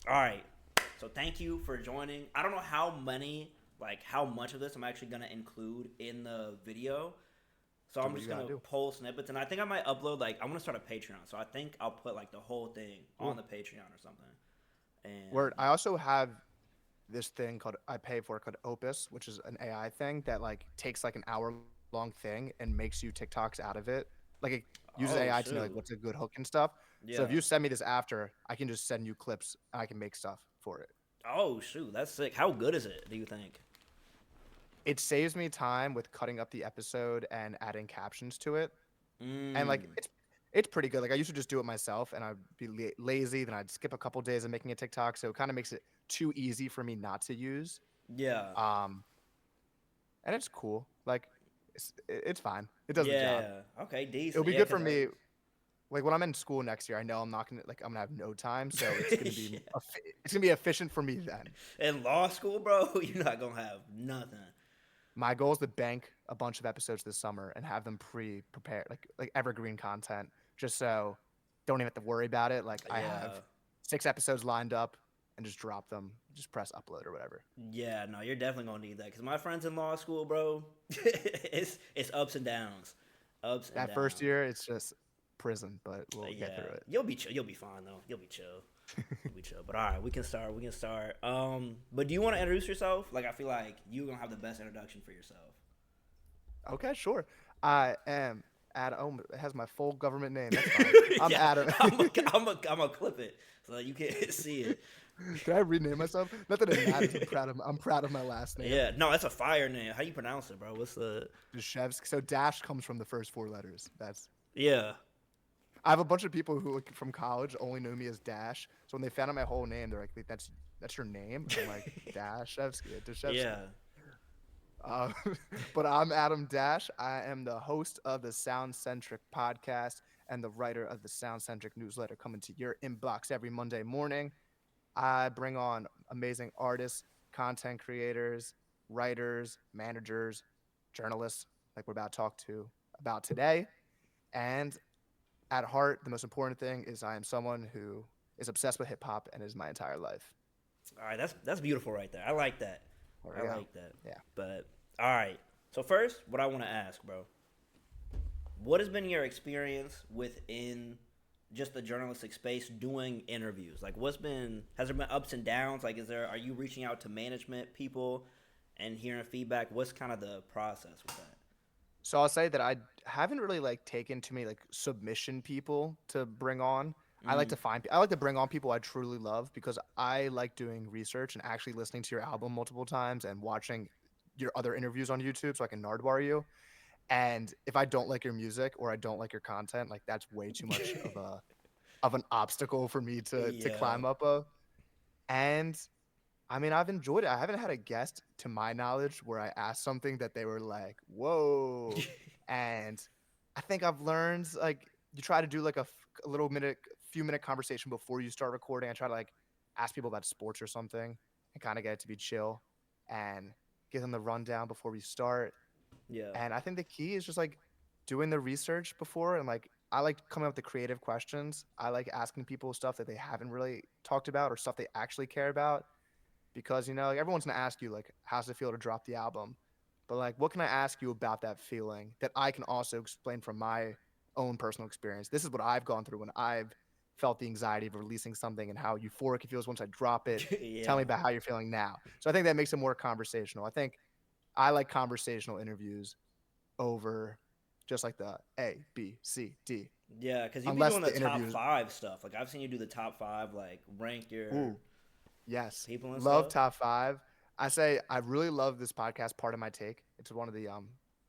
All right. So thank you for joining. I don't know how much of this I'm actually gonna include in the video. So Do I'm what you just gotta gonna do. pull snippets, and I think I might upload I want to start a Patreon. So I think I'll put the whole thing on Cool. the Patreon or something. And Word. I also have this thing called I pay for called Opus, which is an AI thing that takes an hour long thing and makes you TikToks out of it. It uses AI oh to know what's a shoot, good hook and stuff. So if you yeah. send me this after, I can just send you clips and I can make stuff for it. Oh shoot, that's sick. How good is it? Do you think? It saves me time with cutting up the episode and adding captions to it. And Mm. it's pretty good. Like I used to just do it myself and I'd be lazy, then I'd skip a couple days of making a TikTok, so it kind of makes it too easy for me not to use. Yeah. Um and it's cool. It's fine. It does the job. Yeah. Okay. It'll Decent. be Yeah. good Cause for me. Like when I'm in school next year, I know I'm not gonna I'm gonna have no time, so yeah. it's gonna be efficient for me then. In law school, bro, you're not gonna have nothing. My goal is to bank a bunch of episodes this summer and have them pre-prepared, like evergreen content, just so don't even have to worry about it. Like I have Yeah. 6 episodes lined up and just drop them, just press upload or whatever. Yeah. No, you're definitely gonna need that. Cause my friends in law school, bro, it's ups and downs, ups and That first downs. year, it's just prison, but we'll get Yeah. through it. You'll be chill. You'll be fine though. You'll be chill. You'll be chill. But all right, we can start. We can start. But do you want to introduce yourself? Like, I feel like you're gonna have the best introduction for yourself. Okay, sure. I am Adam. Oh, it has my full government name. That's fine. I'm yeah, Adam. I'm a clip it so that you can see it. Can I rename myself? Not that it matters. I'm proud of my last name. Yeah, no, that's a fire name. How you pronounce it, bro? What's the? Deshevsky. So Dash comes from the first 4 letters. That's Yeah, I have a bunch of people who from college only knew me as Dash. So when they found out my whole name, they're like, "Wait, that's your name?" And I'm like, Dashevsky, Dashevsky. yeah. Uh, but I'm Adam Dash. I am the host of the Soundcentric podcast and the writer of the Soundcentric newsletter coming to your inbox every Monday morning. I bring on amazing artists, content creators, writers, managers, journalists, like we're about to talk to about today. And at heart, the most important thing is I am someone who is obsessed with hip hop and is my entire life. All right, that's beautiful right there. I like that. There I we go. like that. Yeah. But all right. So first, what I want to ask, bro, what has been your experience within just the journalistic space doing interviews? Like, has there been ups and downs? Like, are you reaching out to management people and hearing feedback? What's kind of the process with that? So I'll say that I haven't really taken too many submission people to bring on. Mm, I like to bring on people I truly love because I like doing research and actually listening to your album multiple times and watching your other interviews on YouTube so I can nardwar you. And if I don't like your music or I don't like your content, that's way too much of an obstacle for me to yeah. climb up of. And I mean, I've enjoyed it. I haven't had a guest, to my knowledge, where I asked something that they were like, "Whoa!" And I think I've learned you try to do a few minute conversation before you start recording. I try to ask people about sports or something and kind of get it to be chill and give them the rundown before we start. yeah. And I think the key is just doing the research before and I like coming up with the creative questions. I like asking people stuff that they haven't really talked about or stuff they actually care about because everyone's gonna ask you how's it feel to drop the album, but what can I ask you about that feeling that I can also explain from my own personal experience. This is what I've gone through when I've felt the anxiety of releasing something and how euphoric it feels once I drop it. Tell me yeah. about how you're feeling now. So I think that makes it more conversational. I think I like conversational interviews over just the A B C D, Yeah, because you be unless doing the the top interviews. five stuff. Like, I've seen you do the top five, like, rank your Ooh, yes. people and Love stuff. top five. I say I really love this podcast, Part of My Take. It's one of the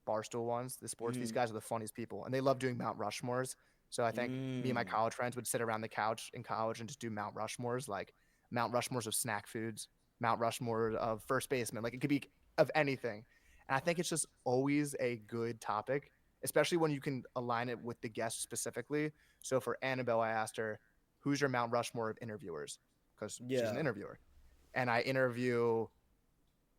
Barstool ones, the sports. These Mm. guys are the funniest people. And they love doing Mount Rushmores. So I think me and my Mm. college friends would sit around the couch in college and just do Mount Rushmores, like Mount Rushmores of snack foods, Mount Rushmore of first baseman. Like it could be of anything. And I think it's just always a good topic, especially when you can align it with the guest specifically. So for Annabelle, I asked her, who's your Mount Rushmore of interviewers? Because she's an Yeah. interviewer. And I interview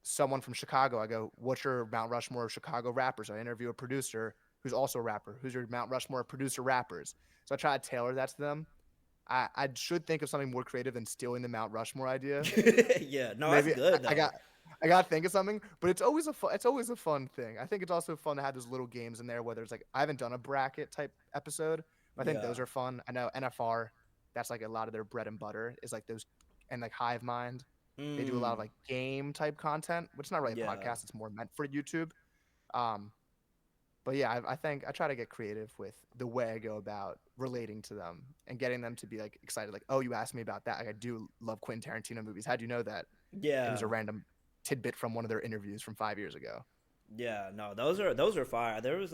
someone from Chicago. I go, what's your Mount Rushmore of Chicago rappers? I interview a producer who's also a rapper. Who's your Mount Rushmore of producer rappers? So I try to tailor that to them. I should think of something more creative than stealing the Mount Rushmore idea. Yeah, no, that's Maybe good I though. got to think of something, but it's always a fun thing. I think it's also fun to have those little games in there where there's like I haven't done a bracket type episode, but I think Yeah. those are fun. I know NFR, that's like a lot of their bread and butter is like those, and like Hive Mind, they do a lot of Mm, like game type content, which is not really a yeah. podcast. It's more meant for YouTube. Um, but yeah, I think I try to get creative with the way I go about relating to them and getting them to be like excited. Like, oh, you asked me about that. Like, I do love Quentin Tarantino movies. How do you know that? It was Yeah. a random tidbit from one of their interviews from 5 years ago. Yeah, no, those are fire. There was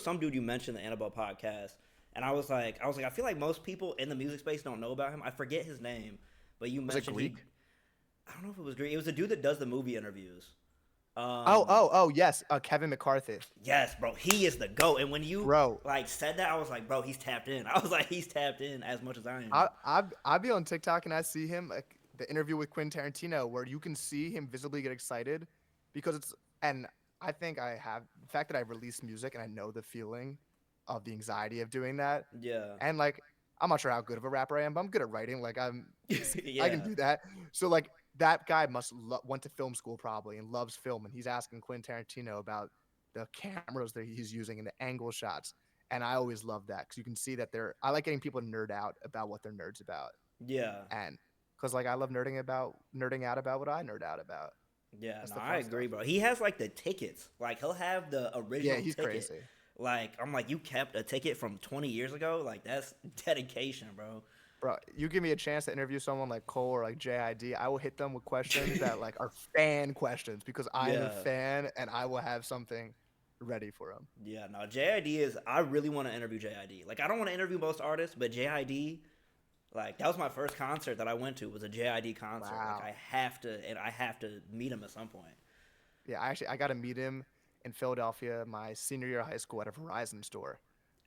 some dude you mentioned in the Annabelle podcast, and I feel like most people in the music space don't know about him. I forget his name, but you Was it mentioned Greek? I don't know if it was Greek. It was the dude that does the movie interviews. Oh, yes. Kevin McCarthy. Yes, bro, he is the GOAT. And when you Bro, like said that, I was like, bro, he's tapped in. I was like, he's tapped in as much as I am. I be on TikTok and I see him like the interview with Quentin Tarantino where you can see him visibly get excited because it's and I think I have the fact that I release music and I know the feeling of the anxiety of doing that. Yeah, And like I'm not sure how good of a rapper I am, but I'm good at writing. Like I can yeah, do that. So like that guy went to film school probably and loves film, and he's asking Quentin Tarantino about the cameras that he's using and the angle shots. And I always love that because you can see that I like getting people to nerd out about what they're nerds about, yeah. and because like I love nerding out about what I nerd out about. Yeah, That's no, the I fun agree, stuff. bro. He has like the tickets. Like he'll have the Yeah, original he's ticket. crazy. Like I'm like, you kept a ticket from 20 years ago. Like that's dedication, bro. Bro, you give me a chance to interview someone like Cole or like JID, I will hit them with questions that like are fan questions because I am a Yeah, fan and I will have something ready for them. yeah. No, JID is. I really want to interview JID. Like I don't want to interview most artists, but JID. Like that was my first concert that I went to was a JID concert. Like Wow. I have to meet him at some point. Yeah, I got to meet him in Philadelphia my senior year of high school at a Verizon store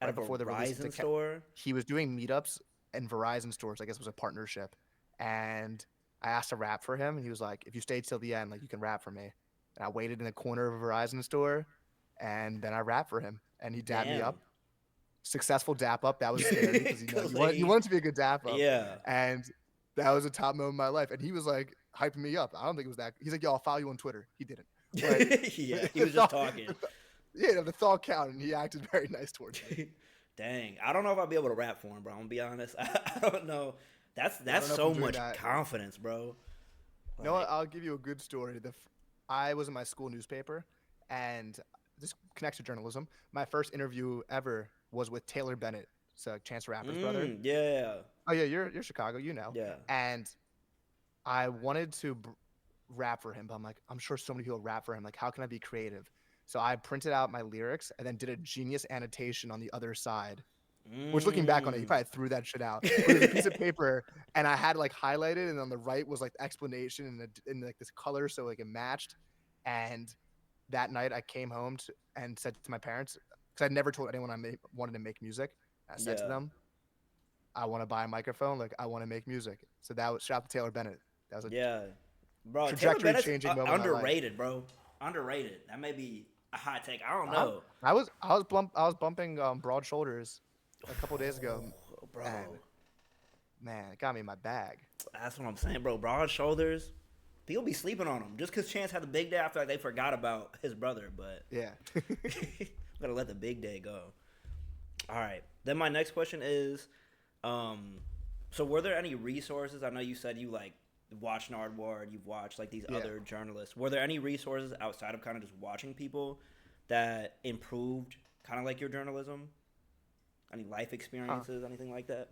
At a right before the release of Verizon store. he was doing meetups in Verizon stores. I guess it was a partnership, and I asked to rap for him, and he was like, "If you stay till the end, like you can rap for me." And I waited in the corner of a Verizon store, and then I rapped for him, and he dapped me Damn. up. Successful dap up. That was scary because Cause you want it to be a good dap up, yeah, and that was a top moment of my life. And he was like hyping me up. I don't think it was that. He's like, "Yo, I'll follow you on Twitter." He didn't, but yeah. He the was just thought, talking. yeah, the thought counted, and he acted very nice towards me. Dang, I don't know if I'll be able to rap for him, bro. I'm gonna be honest. I don't know. Yeah, I That's don't know if I'm so doing much that. confidence, bro. You know what? Like, I'll give you a good story. I was in my school newspaper, and this connects to journalism. My first interview ever was with Taylor Bennett, so Chance the Rapper's brother. yeah, Oh yeah, you're Chicago, you know. yeah, And I wanted to rap for him, but I'm like, I'm sure so many people rap for him. Like, how can I be creative? So I printed out my lyrics and then did a genius annotation on the other side. Which, looking back on it, you mm. probably threw that shit out. But it was a piece of paper, and I had like highlighted, and on the right was like the explanation in like this color, so like it matched. And that night, I came home and said to my parents, because I'd never told anyone wanted to make music. I said to Yeah, them, I want to buy a microphone. Like, I want to make music. So that was shout out to Taylor Bennett. That was a yeah, bro. Taylor trajectory Bennett's changing moment in my life. underrated, bro. Underrated. That may be a hot take. I don't I, know. I was bumping Broad Shoulders a couple of days ago, and Bro, man, it got me in my bag. that's what I'm saying, bro. Broad shoulders. People be sleeping on him just because Chance had the big day. I feel like they forgot about his brother, but Yeah. gotta let the big day go. All right. Then my next question is, so were there any resources? I know you said you like watch Nardwuar, you've watched like these Yeah. other journalists. Were there any resources outside of kind of just watching people that improved kind of like your journalism? Any life Uh, experiences, anything like that?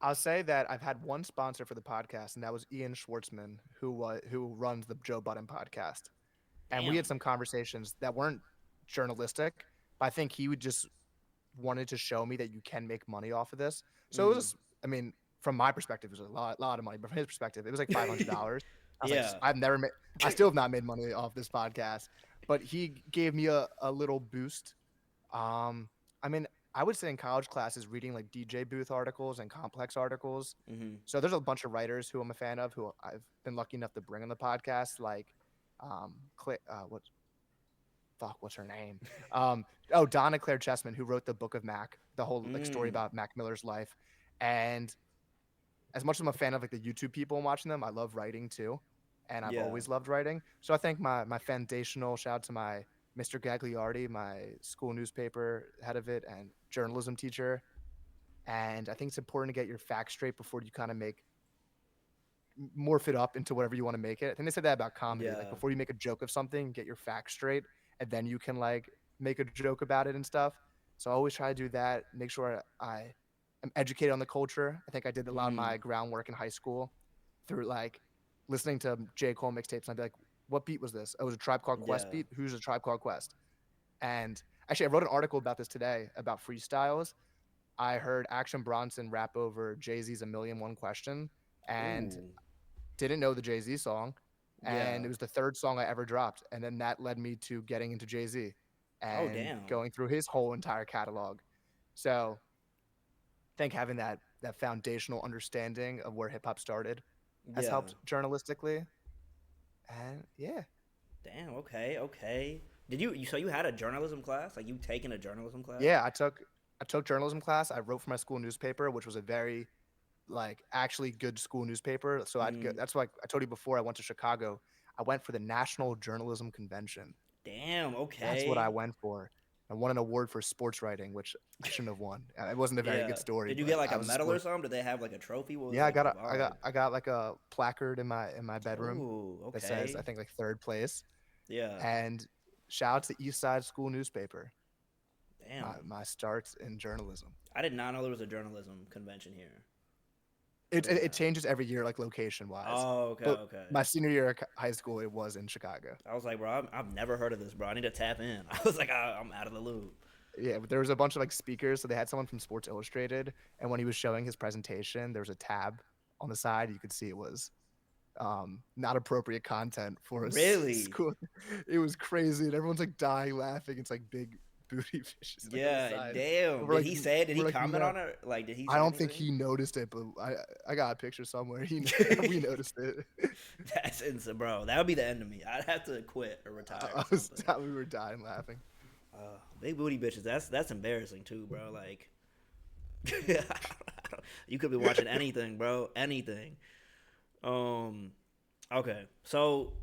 I'll say that I've had one sponsor for the podcast, and that was Ian Schwartzman, who runs the Joe Budden podcast. And we had Damn. some conversations that weren't journalistic, but I think he would just wanted to show me that you can make money off of this. So it Mm. was, I mean, from my perspective, it was a lot of money, but from his perspective, it was like $500. I was like, Yeah. I've never made, I still have not made money off this podcast, but he gave me a little boost. I mean, I would say in college classes, reading like DJ booth articles and complex articles. Mm-hmm. So there's a bunch of writers who I'm a fan of, who I've been lucky enough to bring on the podcast, like, what what's her name? Donna Claire Chessman, who wrote the Book of Mac, the whole like story Mm. about Mac Miller's life, and as much as I'm a fan of like the YouTube people and watching them, I love writing too, and I've Yeah. always loved writing. So I think my foundational shout out to my Mr. Gagliardi, my school newspaper head of it and journalism teacher. And I think it's important to get your facts straight before you kind of make morph it up into whatever you want to make it. I think they said that about comedy. Like Yeah. before you make a joke of something, get your facts straight, and then you can like make a joke about it and stuff. So I always try to do that. Make sure I am educated on the culture. I think I did a lot of Mm. my groundwork in high school through like listening to J. Cole mixtapes. And I'd be like, "What beat was this? Oh, it was a Tribe Called Quest Yeah. beat. Who's a Tribe Called Quest?" And actually, I wrote an article about this today about freestyles. I heard Action Bronson rap over Jay Z's "A Million One Question," and Ooh. didn't know the Jay-Z song, and Yeah. it was the third song I ever dropped, and then that led me to getting into Jay-Z Oh and damn. going through his whole entire catalog. So, I think having that foundational understanding of where hip hop started has Yeah. helped journalistically. And yeah. Damn. Okay. Okay. Did you? So you had a journalism class? Like you taken a journalism class? Yeah, I took journalism class. I wrote for my school newspaper, which was a very like actually good school newspaper. So I'd go, Mm. that's why I told you before I went to Chicago. I went for the National Journalism Convention. Damn. That's what I Okay. went for. I won an award for sports writing, which I shouldn't have won. It wasn't a very good Yeah. story, Did you but get like I a was a medal or sport. something? Did they have like a trophy? What was Yeah, I like got the a, I got vibe? I got like a placard in my bedroom Oh. that says I Okay. think like third place. Yeah. And shout out to East Side School newspaper. My Damn. my starts in journalism. I did not know there was a journalism convention here. It, Crazy it it that. changes every year, like location wise. Oh. Okay. But Okay. my senior year of high school, it was in Chicago. I was like, bro, I've never heard of this, bro. I need to tap in. I was like, I'm out of the loop. Yeah, but there was a bunch of like speakers. So they had someone from Sports Illustrated, and when he was showing his presentation, there was a tab on the side. You could see it was not appropriate content for a Really? school. It was crazy, and everyone's like dying laughing. It's like big booty fishes like on the Yeah. side. Damn. And we're Did like, he say it? Did he we're like, comment no. on it? Like, did he I say don't think anything? he noticed it, but I got a picture somewhere. We noticed it. That's insane, bro. That would be the end of me. I'd have to quit or retire or I was something. we were dying laughing. Big booty bitches. That's embarrassing too, bro. Like, you could be watching anything, bro. Anything. Um. Okay. So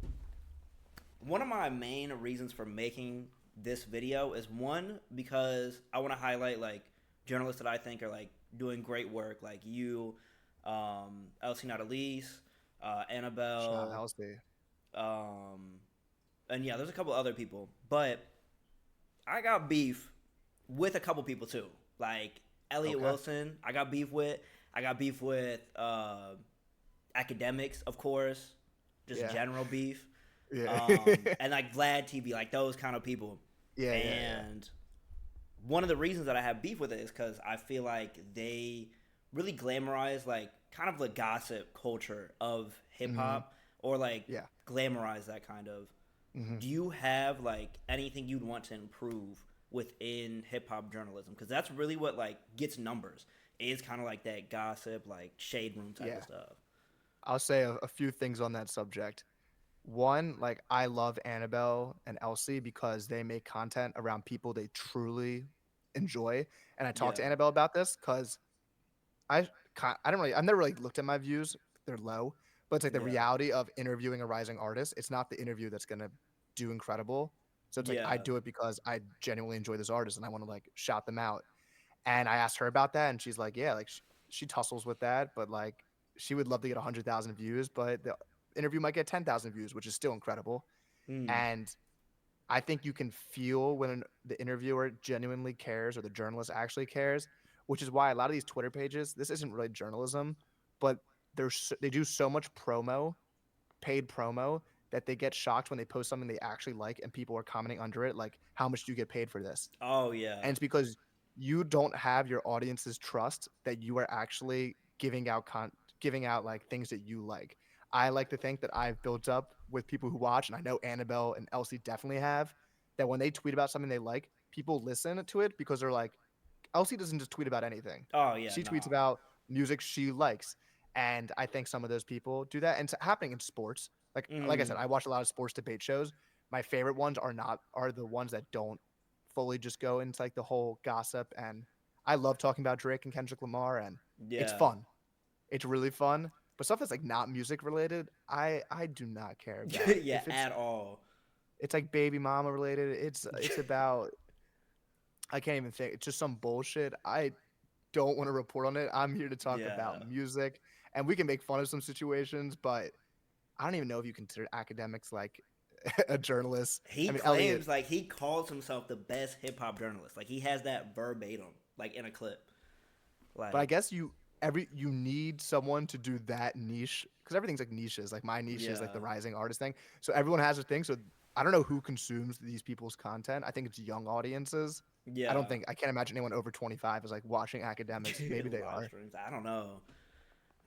one of my main reasons for making this video is one because I want to highlight like journalists that I think are like doing great work, like you, Elsie Nadalise, Shout out Annabelle, LC. um, and yeah, there's a couple other people, but I got beef with a couple people too, like Elliot Okay. Wilson. I got beef with. I got beef with academics, of course, just Yeah. general beef, Yeah. and like Vlad TV, like those kind of people. Yeah. And one of the reasons that I have beef with it is because I feel like they really glamorize like kind of the gossip culture of hip Hmm. hop, or like Yeah. glamorize that kind of. Hmm. Do you have like anything you'd want to improve within hip hop journalism? Because that's really what like gets numbers. Is kind of like that gossip, like shade room type Yeah. of stuff. I'll say a few things on that subject. One, like I love Annabelle and Elsie because they make content around people they truly enjoy. And I talked Yeah, to Annabelle about this because I don't really I've never really looked at my views. They're low, but it's like the yeah, reality of interviewing a rising artist. It's not the interview that's gonna do incredible. So it's like I yeah. do it because I genuinely enjoy this artist and I want to like shout them out. And I asked her about that, and she's like, "Yeah, like she tussles with that, but like she would love to get 100,000 views, but the interview might get 10,000 views, which is still incredible." Mm. And I think you can feel when the interviewer genuinely cares or the journalist actually cares, which is why a lot of these Twitter pages, this isn't really journalism, but they do so much promo, paid promo, that they get shocked when they post something they actually like and people are commenting under it, like, "How much do you get paid for this?" Oh yeah. And it's because you don't have your audience's trust that you are actually giving out like things that you like. I like to think that I've built up with people who watch, and I know Annabelle and Elsie definitely have, that when they tweet about something they like, people listen to it because they're like, Elsie doesn't just tweet about anything. Oh yeah. She tweets Nah. about music she likes. And I think some of those people do that. And it's happening in sports. Like I said, Mm. I watch a lot of sports debate shows. My favorite ones are the ones that don't fully just go into like the whole gossip. And I love talking about Drake and Kendrick Lamar, and it's Yeah. fun. it's really fun. But stuff that's like not music related, I do not care about. Yeah, If it's at all. it's like baby mama related, it's about I can't even think. It's just some bullshit. I don't want to report on it. I'm here to talk about Yeah. music, and we can make fun of some situations, but I don't even know if you consider academics like a journalist. He I mean, Elliot, claims like he calls himself the best hip hop journalist. Like he has that verbatim, like in a clip. but I Like, guess you need someone to do that niche because everything's like niches. Like my niche is like the yeah, rising artist thing. So everyone has a thing. So I don't know who consumes these people's content. I think it's young audiences. yeah. I can't imagine anyone over 25 is like watching academics. Maybe they Live are. streams. I don't know.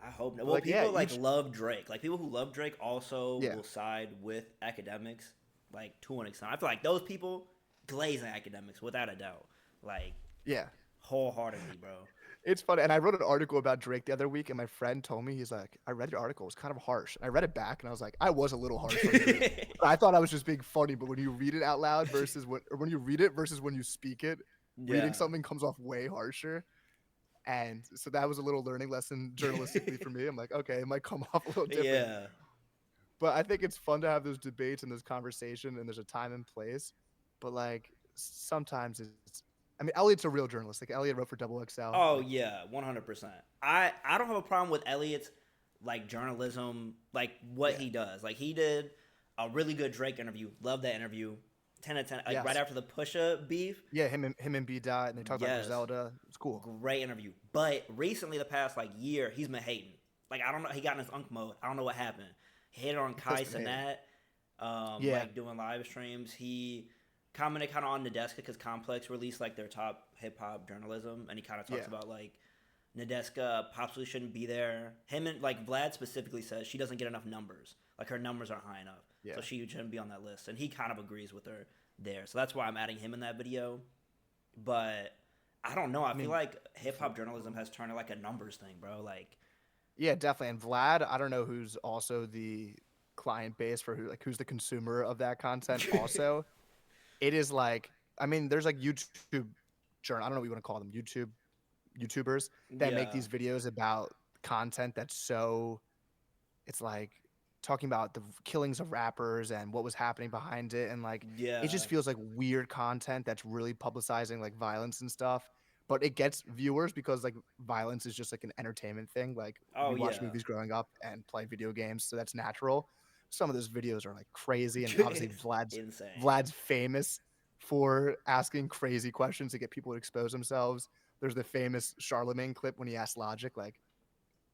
I hope not. But Well, like yeah, people like each love Drake. Like people who love Drake also yeah. will side with academics, like to an extent. I feel like those people glazing academics without a doubt, like Yeah. wholeheartedly, bro. It's funny. And I wrote an article about Drake the other week, and my friend told me, he's like, I read your article. It was kind of harsh. And I read it back, and I was like, I was a little harsh on Drake. I thought I was just being funny, but when you read it out loud versus when you read it versus when you speak it, reading Yeah, something comes off way harsher. And so that was a little learning lesson journalistically for me. I'm like, okay, it might come off a little different. yeah. But I think it's fun to have those debates and this conversation, and there's a time and place. But like sometimes I mean, Elliot's a real journalist. Like Elliot wrote for Double XL. Oh Like, yeah, 100%. I don't have a problem with Elliot's like journalism, like what yeah, he does. Like he did a really good Drake interview. Love that interview. 10 out of 10. Like right yes, after the Pusha beef. yeah. Him and B Dot, and they talked about Yes, Griselda. It's cool. great interview. But recently, the past like year, he's been hating. Like I don't know, he got in his unk mode. I don't know what happened. He hated on He has Kai been hating. Cenat, Yeah, like doing live streams. He commented kind of on Nadeska because Complex released like their top hip hop journalism, and he kind of talks yeah, about like Nadeska possibly shouldn't be there. Him and like Vlad specifically says she doesn't get enough numbers. Like her numbers aren't high enough, yeah. so she shouldn't be on that list. And he kind of agrees with her there. So that's why I'm adding him in that video. But I don't know. I I feel mean, like hip hop journalism has turned to like a numbers thing, bro. Like, yeah, definitely. And Vlad, I don't know who's also the client base for who's the consumer of that content. Also, it is like I mean, there's like YouTube journal. I don't know what you want to call them. YouTubers that make yeah, these videos about content that's so it's like talking about the killings of rappers and what was happening behind it and like it just yeah. feels like weird content that's really publicizing like violence and stuff but it gets viewers because like violence is just like an entertainment thing like Oh we watch yeah. movies growing up and play video games so that's natural. Some of those videos are like crazy and obviously It's insane. Vlad's famous for asking crazy questions to get people to expose themselves. There's the famous Charlemagne clip when he asked Logic like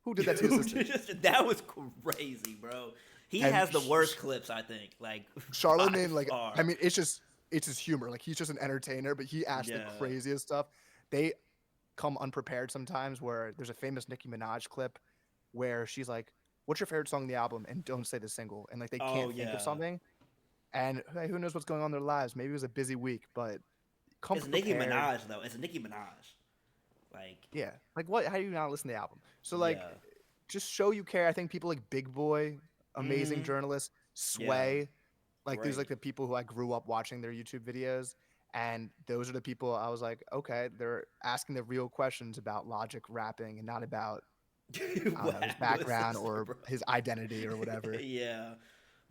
who did that to your sister. Dude, that was crazy, bro. He And has the worst clips, I think. Like by Charlemagne, like, I far. mean, it's his humor. Like, he's just an entertainer, but he asks the Yeah. craziest stuff. They come unprepared sometimes. Where there's a famous Nicki Minaj clip where she's like, "What's your favorite song on the album?" and don't say the single, and like they Oh can't think of yeah. something. And hey, who knows what's going on in their lives? Maybe it was a busy week, but come It's Nicki prepared. Minaj though. It's Nicki Minaj. Like Yeah, like what? How do you not listen to the album? So like, yeah. just show you care. I think people like Big Boy, amazing Mm-hmm. journalist, Yeah. Sway, like these like Great. the people who I grew up watching their YouTube videos, and those are the people I was like, okay, they're asking the real questions about Logic rapping and not about I don't What know his happened to his background sister, or bro? his identity or whatever. Yeah.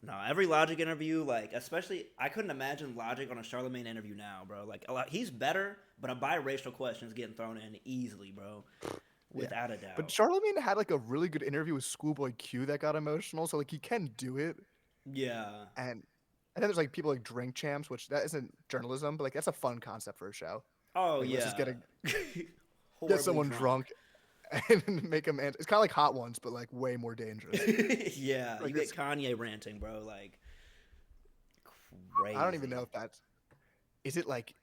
No, every Logic interview, like especially, I couldn't imagine Logic on a Charlemagne interview now, bro. Like a lot, he's better, but a biracial question is getting thrown in easily, bro, Yeah, without a but doubt. Charlemagne had like a really good interview with Schoolboy Q that got emotional, so like he can do it. Yeah. And then there's like people like Drink Champs, which that isn't journalism, but like that's a fun concept for a show. Oh Like let's just yeah. get Horribly someone drunk. drunk and make them answer. It's kind of like Hot Ones, but like way more dangerous. Yeah, you Like get it's Kanye ranting, bro. Like I don't even know crazy. if that's is it like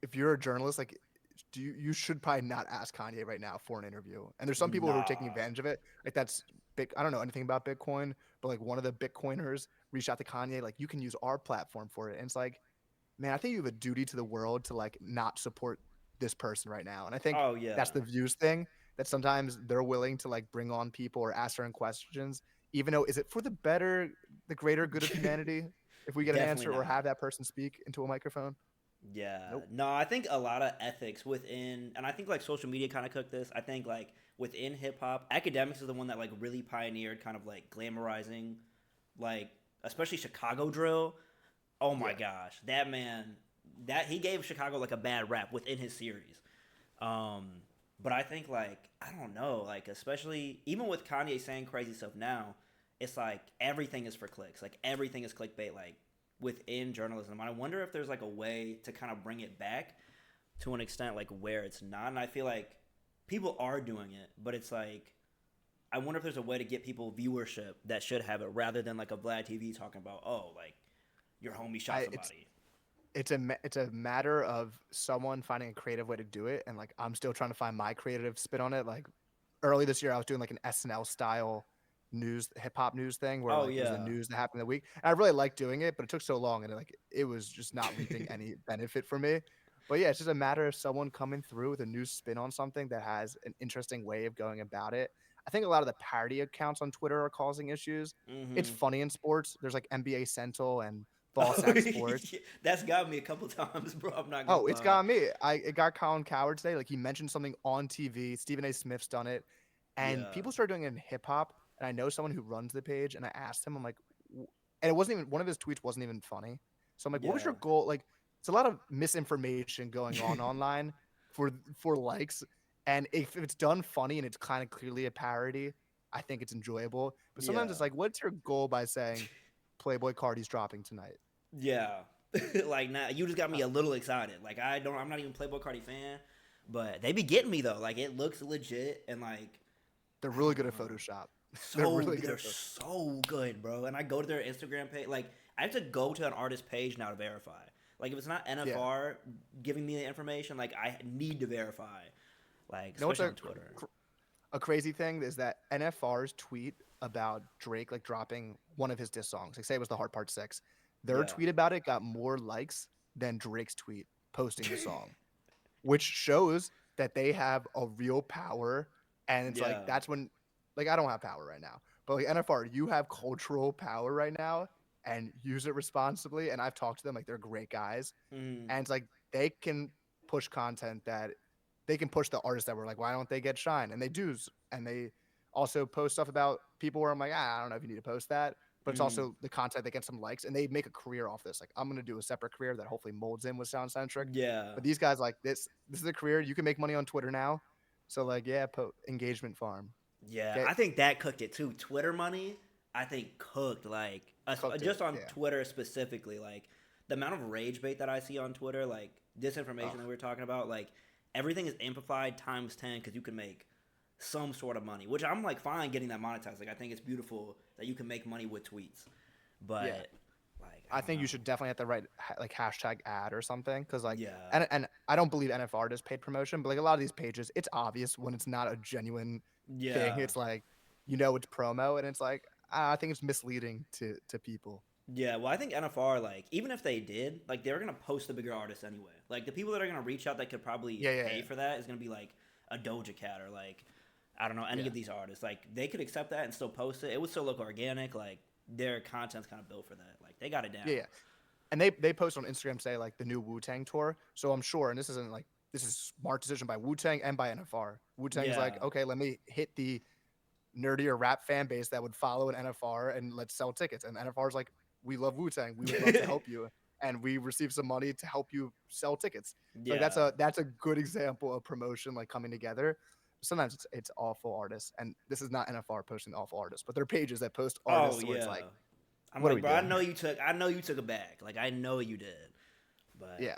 if you're a journalist like do you should probably not ask Kanye right now for an interview. And there's some people who are taking Nah. advantage of it. Like that's big. I don't know anything about Bitcoin, but like one of the Bitcoiners reached out to Kanye like you can use our platform for it. And it's like man, I think you have a duty to the world to like not support this person right now. And I think Oh that's yeah. the views thing that sometimes they're willing to like bring on people or ask certain questions, even though is it for the better, the greater good of humanity if we get an Definitely answer or not. have that person speak into a microphone? Yeah. Nope. No, I think a lot of ethics within, and I think like social media kind of cooked this. I think like within hip hop, academics is the one that like really pioneered kind of like glamorizing, like especially Chicago drill. Oh my Yeah. gosh, that man, that he gave Chicago like a bad rap within his series. Um, but I think like I don't know, like especially even with Kanye saying crazy stuff now, it's like everything is for clicks, like everything is clickbait, like within journalism. I wonder if there's like a way to kind of bring it back to an extent, like where it's not. And I feel like people are doing it, but it's like I wonder if there's a way to get people viewership that should have it, rather than like a Vlad TV talking about, oh, like your homie shot I somebody. it's a matter of someone finding a creative way to do it, and like I'm still trying to find my creative spin on it. Like early this year, I was doing like an SNL style news, hip hop news thing where Oh like it was the yeah, news that happened in the week. And I really liked doing it, but it took so long, and it was just not reaping any benefit for me. But yeah, it's just a matter of someone coming through with a new spin on something that has an interesting way of going about it. I think a lot of the parody accounts on Twitter are causing issues. It's mm-hmm. funny in sports. There's like NBA Central and Oh, Ballsack Sports. that's got me a couple times, bro. I'm not gonna Oh, it's lie. got me. It got Colin Coward today. Like he mentioned something on TV. Stephen A. Smith's done it, and Yeah, people started doing it in hip hop. And I know someone who runs the page, and I asked him, I'm like, and it wasn't even one of his tweets wasn't even funny. So I'm like, what was yeah, your goal? Like, it's a lot of misinformation going on online for likes, and if it's done funny and it's kind of clearly a parody, I think it's enjoyable. But sometimes yeah, it's like, what's your goal by saying Playboy Cardi's dropping tonight? yeah. Like now, you just got Uh, me a little excited. Like I don't, I'm not even a Playboy Cardi fan, but they be getting me though. Like it looks legit, and like they're I really don't good at know. Photoshop. They're So really good they're at Photoshop. so good, bro. And I go to their Instagram page. Like I have to go to an artist page now to verify. Like if it's not Yeah. NFR giving me the information, like I need to verify. Like You know what's especially on Twitter. a crazy thing is that NFR's tweet about Drake like dropping one of his diss songs, like say it was the Hard Part 6, their Yeah. tweet about it got more likes than Drake's tweet posting the song, which shows that they have a real power. And it's like Yeah. that's when, like, I don't have power right now, but like NFR, you have cultural power right now, and use it responsibly. And I've talked to them, like they're great guys, Mm. and it's like they can push content that they can push the artists that were like, why don't they get shine? And they do, and they also post stuff about people where I'm like, I don't know if you need to post that, but it's Mm. also the content that gets some likes, and they make a career off this. Like I'm gonna do a separate career that hopefully molds in with Soundcentric, Yeah. but these guys like this is a career you can make money on Twitter now, so like yeah, engagement farm, Yeah. get I think that cooked it too. Twitter money, I think cooked like cooked it, just on yeah. Twitter specifically. Like the amount of rage bait that I see on Twitter, like disinformation Oh that we were talking about, like everything is amplified times 10 because you can make some sort of money, which I'm like fine getting that monetized. Like I think it's beautiful that you can make money with tweets, yeah. but like I I don't think you know. should definitely have to write like hashtag ad or something because like Yeah, and I don't believe NFR does paid promotion, but like a lot of these pages, it's obvious when it's not a genuine thing. yeah, It's like it's promo, and it's like I think it's misleading to people. yeah. Well, I think NFR, like even if they did, like they're gonna post the bigger artists anyway. Like the people that are gonna reach out that could probably Yeah, yeah, pay yeah, for that is gonna be like a Doja Cat or like I don't know any yeah, of these artists. Like they could accept that and still post it. It would still look organic. Like their content's kind of built for that. Like they got it down. yeah, yeah. And they post on Instagram say like the new Wu Tang tour. So I'm sure, and this isn't like this is smart decision by Wu Tang and by NFR. Wu Tang's Yeah, like, okay, let me hit the nerdier rap fan base that would follow an NFR and let's sell tickets. And NFR's like, we love Wu Tang. We would love to help you. And we receive some money to help you sell tickets. So like yeah. that's a good example of promotion like coming together. Sometimes it's awful artists, and this is not NFR posting awful artists, but they're pages that post Oh artists where it's yeah. like, I'm what are like, we bro, I doing know here? you took it back. Like I know you did, but Yeah.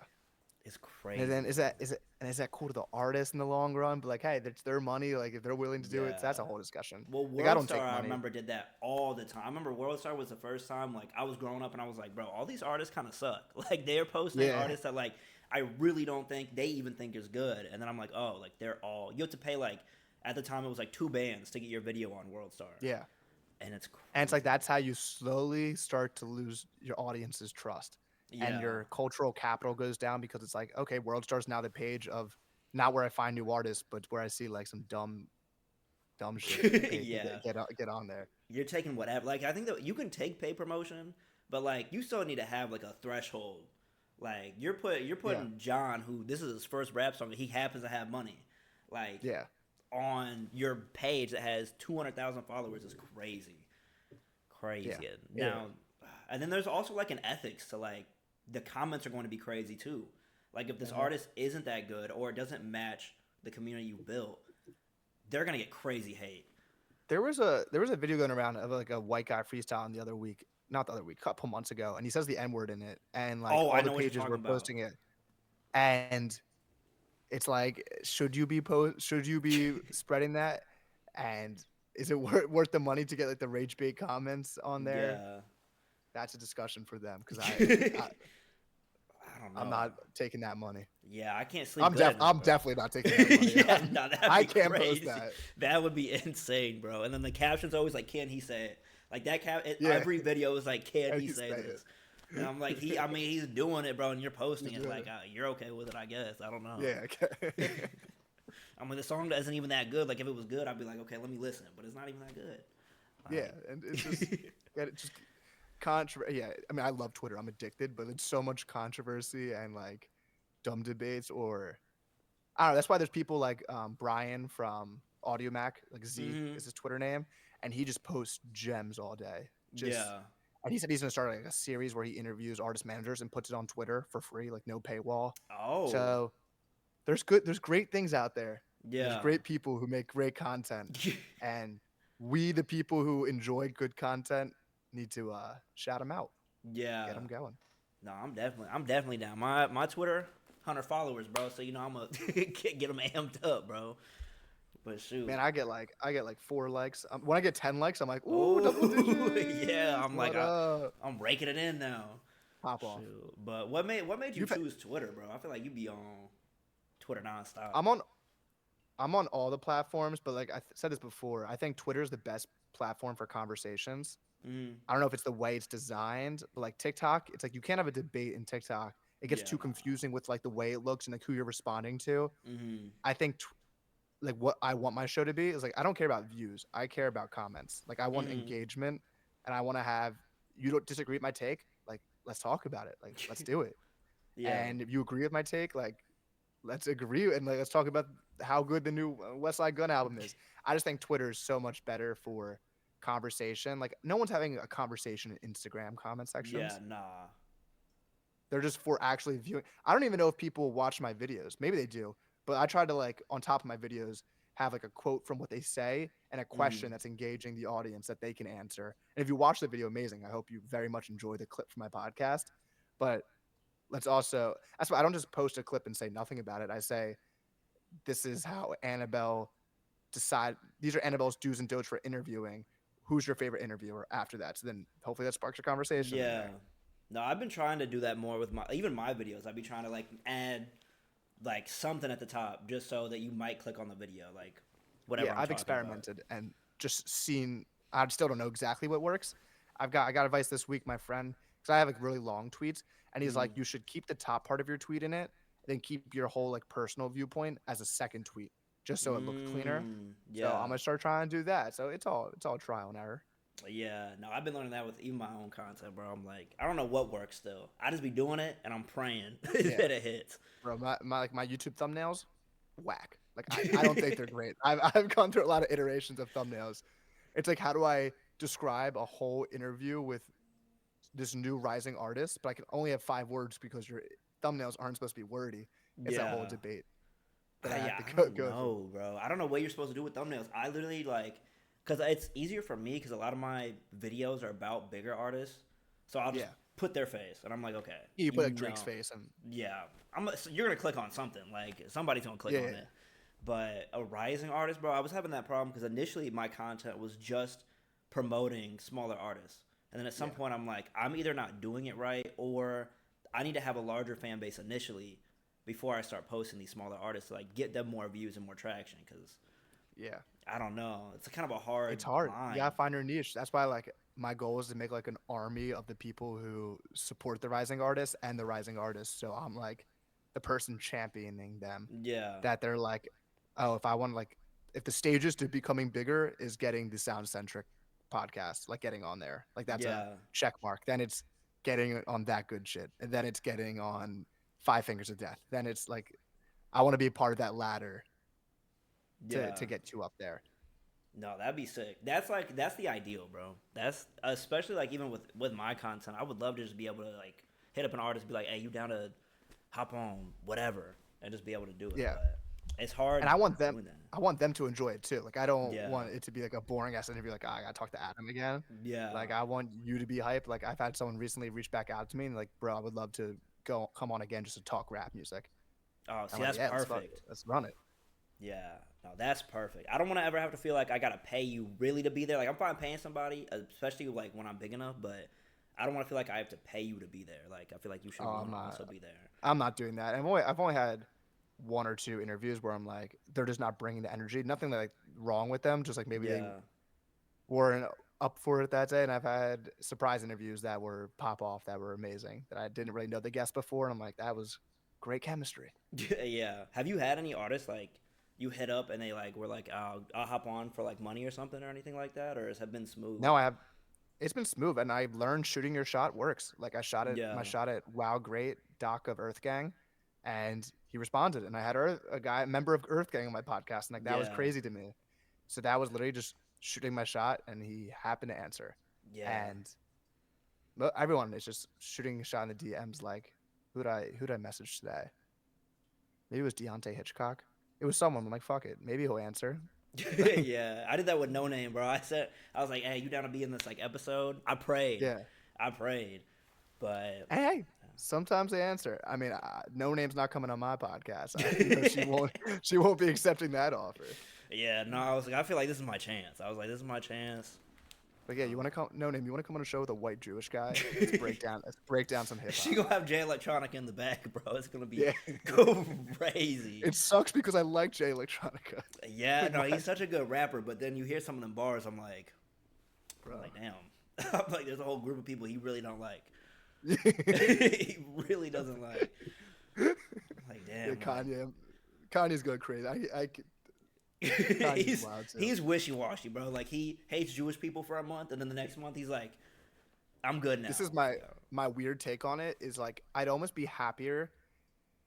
it's And then crazy, bro. is that cool to the artist in the long run? But like, hey, it's their money. Like if they're willing to do it, Yeah. that's a whole discussion. Well, Like I World don't Star, take I money. remember did that all the time. I remember World Star was the first time like I was growing up and I was like, bro, all these artists kind of suck. Like they're posting Yeah. artists that like I really don't think they even think is good, and then I'm like, oh, like they're all you have to pay like at the time it was like two bands to get your video on World Star, Yeah. and it's And it's like crazy. that's how you slowly start to lose your audience's trust. And Yeah, your cultural capital goes down because it's like, okay, World Star's now the page of not where I find new artists, but where I see like some dumb shit and pay to yeah. get on there. You're taking whatever. Like I think that you can take pay promotion, but like you still need to have like a threshold Like you're Yeah. putting John, who this is his first rap song, he happens to have money, like Yeah. on your page that has 200,000 followers is crazy, Yeah. crazy. Yeah. Now, and then there's also like an ethics to like the comments are going to be crazy too. Like if this Mhm. artist isn't that good or it doesn't match the community you built, they're gonna get crazy hate. There was a video going around of like a white guy freestyling the other week, not the other week, a couple months ago, and he says the N word in it, and like Oh, all I the know what you're pages talking were about. posting it, and it's like, should you be spreading that, and is it worth the money to get like the rage bait comments on there? Yeah. That's a discussion for them because I I don't I'm know. not taking that money. Yeah, I can't sleep good at I'm night, bro. definitely not taking that money. Yeah, no, that'd I be can't post crazy. that. That would be insane, bro. And then the caption's always like, "Can he say it?" Like that Yeah, every video is like, "Can and he you say say this?" it. And I'm like, I mean, he's doing it, bro. And you're posting He's it, doing like, it. you're okay with it, I guess. I don't know. Yeah. Okay. I mean, the song isn't even that good. Like, if it was good, I'd be like, okay, let me listen. But it's not even that good. Yeah, and it's just Yeah, I mean, I love Twitter. I'm addicted, but it's so much controversy and like dumb debates, or I don't know. That's why there's people like Brian from Audio Mac, like Z hmm is his Twitter name, and he just posts gems all day. Just Yeah. and he said he's gonna start like a series where he interviews artist managers and puts it on Twitter for free, like no paywall. Oh. So there's great things out there. There's Yeah. great people who make great content, and we, the people who enjoy good content, need to shout them out, Yeah. get them going. No, I'm definitely down. My Twitter, 100 followers, bro. So you know I'm gonna get them amped up, bro. But shoot. Man, I get like 4 likes. When I get 10 likes, I'm like, ooh, double Oh yeah, digits. I'm like What up? I'm raking it in now. Pop off. Shoot. But what made you You've choose Twitter, bro? I feel like you be on Twitter nonstop. I'm on I'm on all the platforms, but like said this before, I think Twitter is the best platform for conversations. Mm, I don't know if it's the way it's designed, but like TikTok, it's like you can't have a debate in TikTok. It gets yeah, too confusing with like the way it looks and like who you're responding to. nah. I think like what I want my show to be is like I don't care about views. I care about comments. Like I want Mm, engagement, and I want to have you don't disagree with my take, like let's talk about it. Like let's do it. yeah, And if you agree with my take, like let's agree and like let's talk about how good the new West Side Gun album is. I just think Twitter is so much better for conversation. Like no one's having a conversation in Instagram comment yeah, sections. nah. They're just for actually viewing. I don't even know if people watch my videos. Maybe they do, but I try to like on top of my videos have like a quote from what they say and a question Mm, that's engaging the audience that they can answer. And if you watch the video, amazing. I hope you very much enjoy the clip from my podcast. But let's also that's why I don't just post a clip and say nothing about it. I say this is how Annabelle decide these are Annabelle's do's and don'ts for interviewing. Who's your favorite interviewer after that? So then hopefully that sparks a conversation in yeah. there. No, I've been trying to do that more with my videos. I'd be trying to like add like something at the top just so that you might click on the video, like whatever Yeah, I'm I've talking about. experimented and just seen. I still don't know exactly what works. I got advice this week, my friend, because I have like really long tweets, and he's like, Mm, you should keep the top part of your tweet in it, then keep your whole like personal viewpoint as a second tweet, just so it looks cleaner. So I'm yeah. gonna start trying to do that. So it's all trial and error. Yeah, no, I've been learning that with even my own content, bro. I'm like, I don't know what works still. I just be doing it and I'm praying Yeah, that it hits. bro, my YouTube thumbnails, whack. Like I don't think they're great. I've gone through a lot of iterations of thumbnails. It's like how do I describe a whole interview with this new rising artist, but I can only have 5 words because your thumbnails aren't supposed to be wordy. It's a whole Yeah. debate that I have Yeah, to I don't go through. know, bro. I don't know what you're supposed to do with thumbnails. I literally like, cause it's easier for me because a lot of my videos are about bigger artists, so I'll just Yeah, put their face, and I'm like, okay, you you put like know, Drake's face and yeah, so you're gonna click on something. Like somebody's gonna click yeah, on yeah, it. But a rising artist, bro, I was having that problem because initially my content was just promoting smaller artists, and then at some yeah, point I'm like, I'm either not doing it right or I need to have a larger fan base initially before I start posting these smaller artists to like get them more views and more traction. Because yeah. I don't know, it's kind of a hard It's hard. You line. gotta find your niche. That's why like my goal is to make like an army of the people who support the rising artists and the rising artists. So I'm like the person championing them. Yeah, That they're like, oh, if I want like if the stages to becoming bigger is getting the Soundcentric podcast, like getting on there, like that's a yeah, check mark. Then it's getting on that good shit, and then it's getting on Five Fingers of Death. Then it's like I want to be a part of that ladder Yeah. to get you up there. No, that'd be sick. That's the ideal, bro. That's especially like even with my content, I would love to just be able to like hit up an artist, and be like, hey, you down to hop on whatever, and just be able to do it. Yeah. But it's hard. And Doing that. I want them to enjoy it too. Like I don't Yeah. want it to be like a boring ass interview. Like, I gotta talk to Adam again. Yeah. Like I want you to be hyped. Like I've had someone recently reach back out to me and like, bro, I would love to come on again just to talk rap music. Oh, see, I'm like, that's yeah, perfect. let's run it. Yeah, no, that's perfect. I don't want to ever have to feel like I gotta pay you really to be there. Like I'm fine paying somebody, especially like when I'm big enough, but I don't want to feel like I have to pay you to be there. Like I feel like you should also be there. I'm not doing that. I've only had one or two interviews where I'm like, they're just not bringing the energy. Nothing like wrong with them. Just like maybe they Yeah, weren't up for it that day. And I've had surprise interviews that were pop off that were amazing that I didn't really know the guest before. And I'm like, that was great chemistry. yeah. Have you had any artists like you hit up and they like were like, I'll hop on for like money or something or anything like that, or has it been smooth? No, I have. It's been smooth, and I've learned shooting your shot works. Like I shot it, Yeah, my shot at Wow Great Doc of Earth Gang, and he responded. And I had a member of Earth Gang on my podcast, and like that was yeah, crazy to me. So that was literally just shooting my shot, and he happened to answer. yeah. And everyone is just shooting a shot in the DMs. Like, who'd I message today? Maybe it was Deontay Hitchcock. It was someone. I'm like, fuck it, maybe he'll answer. Yeah, I did that with No Name, bro. I was like, hey, you down to be in this like episode? Yeah. I prayed, but Hey, sometimes they answer. I mean, No Name's not coming on my podcast. You know, she won't be accepting that offer. yeah, no, I was like, I feel like this is my chance. I was like, this is my chance. But yeah, you want to come? No Name, you want to come on a show with a white Jewish guy? Let's break down some hip She hop. gonna have Jay Electronica in the back, bro. It's gonna be Yeah, crazy. it sucks because I like Jay Electronica. Yeah, no, he's such a good rapper, but then you hear some of them bars, I'm like, Bro. damn. I'm like, there's a whole group of people he really don't like. He really doesn't like. I'm like, damn. Yeah, Kanye's going crazy. Kanye's he's wild too. he's wishy washy, bro. Like he hates Jewish people for a month, and then the next month he's like, I'm good now. This is my weird take on it. Is like I'd almost be happier.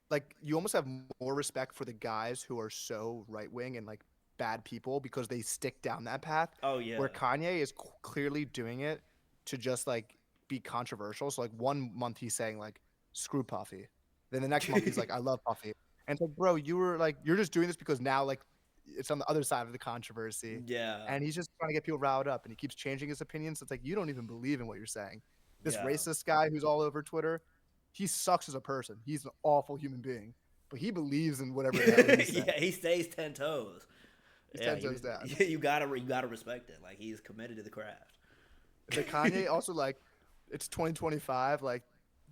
Like you almost have more respect for the guys who are so right wing and like bad people because they stick down that path. Oh yeah. Where Kanye is clearly doing it to just like be controversial. So like one month he's saying like screw Puffy, then the next month he's like I love Puffy, and it's like bro, you're just doing this because now like it's on the other side of the controversy, Yeah. and he's just trying to get people riled up, and he keeps changing his opinions. It's like you don't even believe in what you're saying. This Yeah. racist guy who's all over Twitter, he sucks as a person. He's an awful human being, but he believes in whatever the hell he's saying. Yeah, he stays 10 toes. He's 10 toes down. You gotta respect it. Like he's committed to the craft. The Kanye also like, it's 2025. Like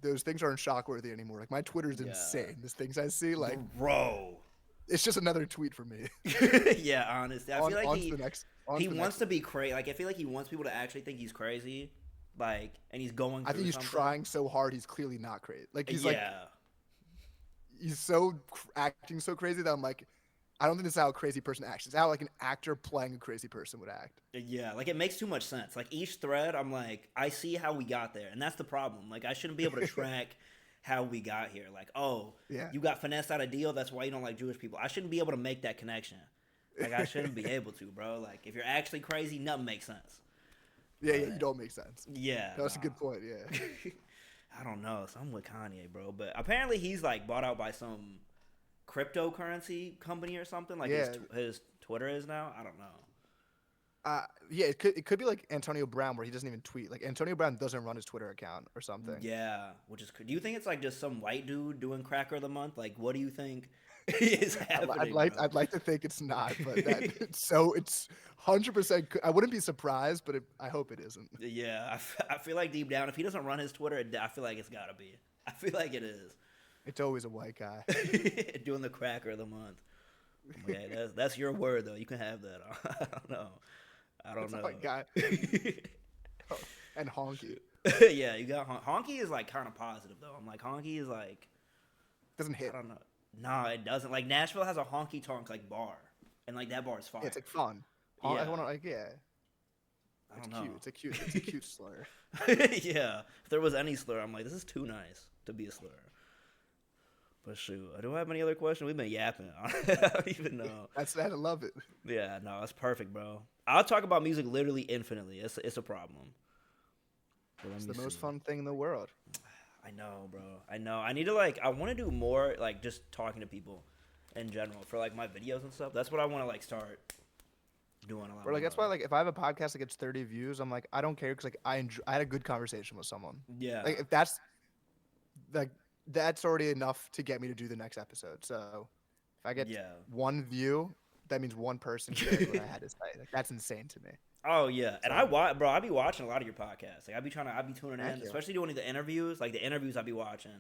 those things aren't shockworthy anymore. Like my Twitter's insane. These things I see, like bro, it's just another tweet from me. Yeah, honestly, I feel like he he wants to be crazy. Like I feel like he wants people to actually think he's crazy. Like, and he's going. I think he's something. trying so hard. He's clearly not crazy. Like he's yeah. he's so acting so crazy that I'm like, I don't think this is how a crazy person acts. It's how like an actor playing a crazy person would act. Yeah, like it makes too much sense. Like each thread, I'm like, I see how we got there, and that's the problem. Like I shouldn't be able to track how we got here. Like, oh, yeah, you got finessed out a deal. That's why you don't like Jewish people. I shouldn't be able to make that connection. Like I shouldn't be able to, bro. Like if you're actually crazy, nothing makes sense. Yeah, you don't make sense. Yeah, that's a good point. Yeah. I don't know. Something with Kanye, bro. But apparently he's like bought out by some cryptocurrency company or something. Like his Twitter is now. I don't know. Yeah, it could be like Antonio Brown where he doesn't even tweet. Like Antonio Brown doesn't run his Twitter account or something. Yeah, which is. Do you think it's like just some white dude doing Cracker of the Month? Like, what do you think is happening? I'd like to think it's not, but it's 100%. I wouldn't be surprised, but I hope it isn't. Yeah, I feel like deep down, if he doesn't run his Twitter, I feel like it's gotta be. I feel like it is. It's always a white guy doing the Cracker of the Month. Yeah, that's your word though. You can have that. I don't know. I don't know. White guy. And Honky. Yeah, you got Honky is like kind of positive though. I'm like Honky is like doesn't hit. I don't know. No, it doesn't. Like Nashville has a honky tonk like bar, and like that bar is fire. Yeah, it's like fun. Yeah. I want to like I It's don't cute. know. It's a cute slur. Yeah, if there was any slur, I'm like, this is too nice to be a slur. But shoot, do I have any other questions? We've been yapping. I don't even know. I love it. Yeah, no, that's perfect, bro. I'll talk about music literally infinitely. It's a problem. But let It's me the see. most fun thing in the world. I know, bro. I know. I need to like. I want to do more like just talking to people in general for like my videos and stuff. That's what I want to like start doing a lot Or like more that's why of. like if I have a podcast that gets 30 views, I'm like I don't care because like I had a good conversation with someone. Yeah. Like if that's like that's already enough to get me to do the next episode. So if I get Yeah. one view, that means one person cared what I had to say. Like that's insane to me. Oh yeah, and So bro. I be watching a lot of your podcasts. Like I be tuning thank in, you, especially doing the interviews. Like the interviews I be watching.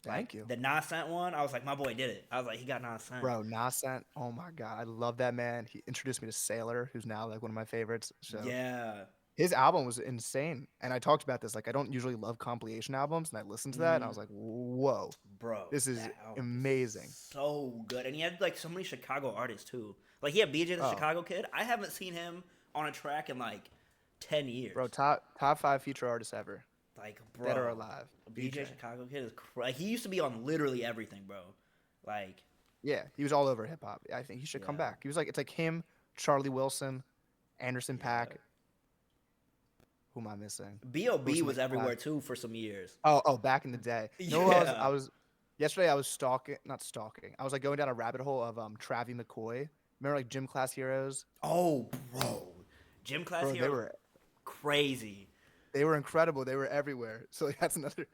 Like thank you, the Nascent one, I was like, my boy did it. I was like, he got Nascent. bro. Nascent, oh my god, I love that man. He introduced me to Sailor, who's now like one of my favorites. So Yeah. his album was insane, and I talked about this. Like I don't usually love compilation albums, and I listened to that, and I Mm, was like, whoa, bro, this is that album is amazing. so good, and he had like so many Chicago artists too. Like he had BJ the Oh, Chicago Kid. I haven't seen him on a track in like 10 years. bro, top five feature artists ever, Like, dead or bro, alive. BJ BJ. Chicago Kid is he used to be on literally everything, bro. Like, Yeah, he was all over hip hop. I think he should come yeah, back. He was like, it's like him, Charlie Wilson, Anderson yeah. Paak. Who am I missing? B.O.B. Wilson was McClack. everywhere too for some years. Oh, back in the day. You know who Yeah. I was yesterday I was stalking, not stalking. I was like going down a rabbit hole of Travie McCoy. Remember like Gym Class Heroes? Oh, bro, Gym Class Bro, Hero, crazy. they were incredible. They were everywhere. So like, that's another.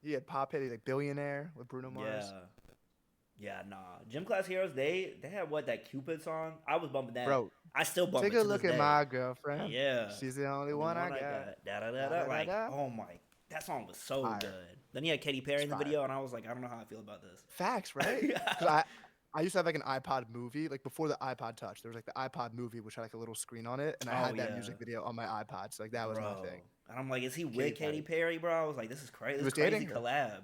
He had Pop Hit, like Billionaire with Bruno Yeah. Mars. Yeah, nah. Gym Class Heroes, they had what, that Cupid song? I was bumping that. Bro, I still bump take it a to this look at day. my girlfriend. Yeah. She's the only Only one I one I got. got. Da da da Da da. da da Like, da. oh my, that song was so Fire. good. Then he had Katy Perry It's in the fire. video, and I was like, I don't know how I feel about this. Facts, right? Because I used to have like an iPod movie, like before the iPod Touch. There was like the iPod movie, which had like a little screen on it, and I Oh had that yeah, music video on my iPod. So like that was my bro. thing. And I'm like, is he Katy with Katy Perry. Perry, bro? I was like, this is crazy. He This was crazy dating her. collab.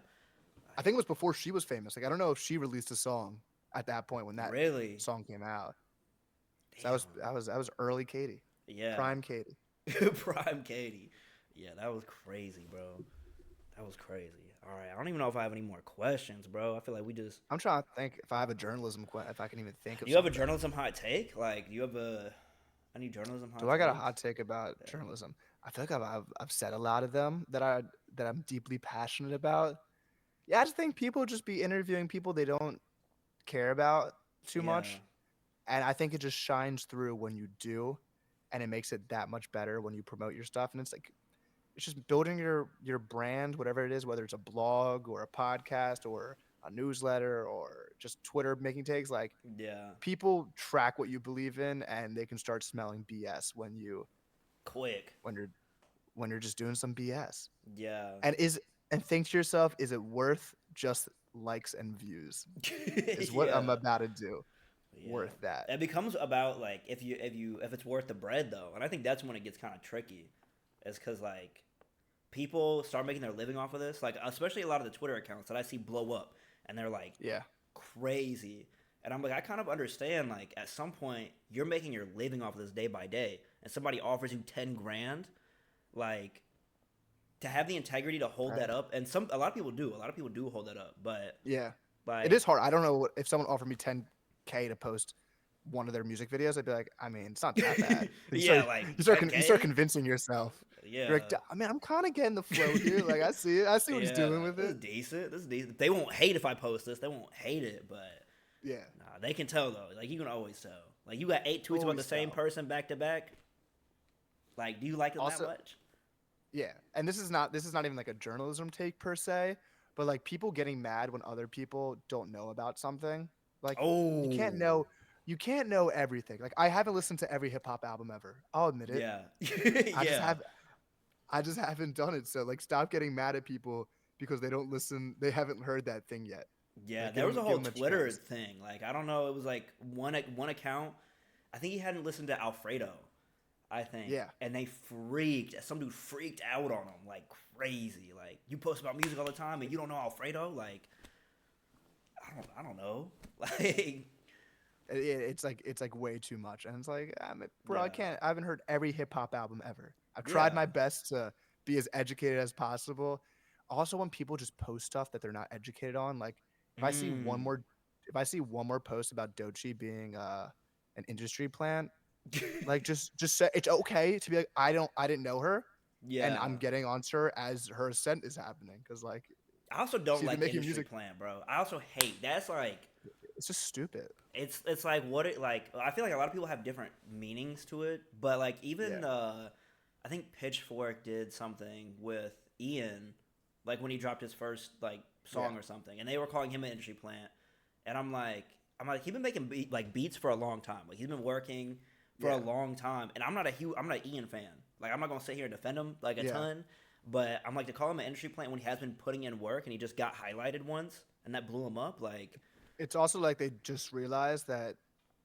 I think it was before she was famous. Like I don't know if she released a song at that point when that Really? song came out. So Damn. that was early Katie, Yeah. prime Katie. Prime Katie. Yeah, that was crazy, bro. That was crazy. All right, I don't even know if I have any more questions, bro. I feel like we just. I'm trying to think if I have a journalism if I can even think of. Do you have a something. journalism hot take? Like, do you have any journalism hot? Do I got a takes? hot take about Yeah. journalism? I feel like I've said a lot of them that I'm deeply passionate about. Yeah, I just think people just be interviewing people they don't care about too Yeah. much, and I think it just shines through when you do, and it makes it that much better when you promote your stuff. And it's like it's just building your brand, whatever it is, whether it's a blog or a podcast or a newsletter or just Twitter making takes. Like Yeah. people track what you believe in, and they can start smelling BS Quick. when you're just doing some BS. Yeah. And think to yourself, is it worth just likes and views? Is what I'm Yeah. about to do Yeah. worth that? It becomes about like if it's worth the bread though, and I think that's when it gets kind of tricky, is because like people start making their living off of this, like especially a lot of the Twitter accounts that I see blow up, and they're like Yeah, crazy, and I'm like I kind of understand like at some point you're making your living off of this day by day, and somebody offers you 10 grand, like to have the integrity to hold right. that up, and a lot of people do hold that up, but Yeah. like It is hard. I don't know if someone offered me 10K to post one of their music videos. I'd be like, I mean, it's not that bad. yeah, like You 10K? start convincing yourself. Yeah. You're like, I mean, I'm kind of getting the flow here. Like, I see it. I see what he's doing with this it. is decent. This is decent. They won't hate if I post this. They won't hate it, but Yeah. nah, they can tell though. Like you can always tell. Like you got 8 tweets about the Always same tell. person back to back. Like, do you like them Also- that much? Yeah. And this is not even like a journalism take per se, but like people getting mad when other people don't know about something. Like Oh, you can't know everything. Like I haven't listened to every hip hop album ever. I'll admit it. Yeah, I yeah, just haven't done it. So like stop getting mad at people because they don't listen. They haven't heard that thing yet. yeah. Like, There was a whole give 'em Twitter chance. thing. Like I don't know. It was like one account. I think he hadn't listened to Alfredo. I think. Yeah. And some dude freaked out on him like crazy. Like, you post about music all the time and you don't know Alfredo? Like, I don't know. Like, It's like way too much, and it's like, bro, I Yeah. can't. I haven't heard every hip hop album ever. I've tried Yeah. my best to be as educated as possible. Also, when people just post stuff that they're not educated on, like if I see one Mm. more, if I see one more post about Doechii being an industry plant, like just say it's okay to be like, I didn't know her, and Yeah. I'm getting onto her as her ascent is happening because like I also don't she's been like making industry music. plan, bro. I also hate that's like It's just stupid. it's like what it like I feel like a lot of people have different meanings to it, but like Yeah, even I think Pitchfork did something with Ian like when he dropped his first like yeah, song or something and they were calling him an industry plant and I'm like he's been making beats for a long time. Like he's been working for a yeah, long time and I'm not an Ian fan. Like I'm not going to sit here and defend him like a yeah. ton, but I'm like to call him an industry plant when he has been putting in work and he just got highlighted once and that blew him up like It's also like they just realized that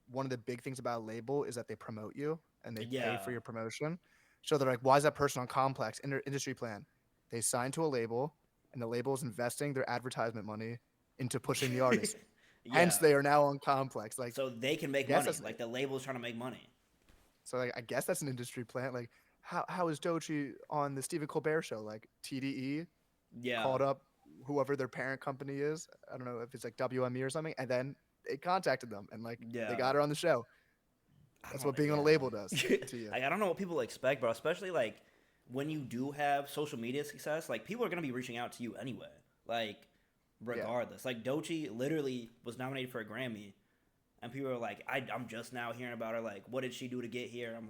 one of the big things about a label is that they promote you and they pay yeah. for your promotion. So they're like, why is that person on Complex in their industry plan? They sign to a label, and the label is investing their advertisement money into pushing the artist. Hence, Yeah. they are now on Complex. Like, So they can I make guess money. that's Like the label's trying to make money. so. Like, I guess that's an industry plant. Like, how is Doechii on the Stephen Colbert show? Like, TDE Yeah. called up whoever their parent company is. I don't know if it's like WME or something, and then they contacted them and like they Yeah. got her on the show. I That's don't. what being on a Yeah. label does to you. Like I don't know what people expect, bro. Especially like when you do have social media success, like people are gonna be reaching out to you anyway. Like Yeah. regardless. Like Doechii literally was nominated for a Grammy, and people are like, I'm just now hearing about her. Like, what did she do to get here? I'm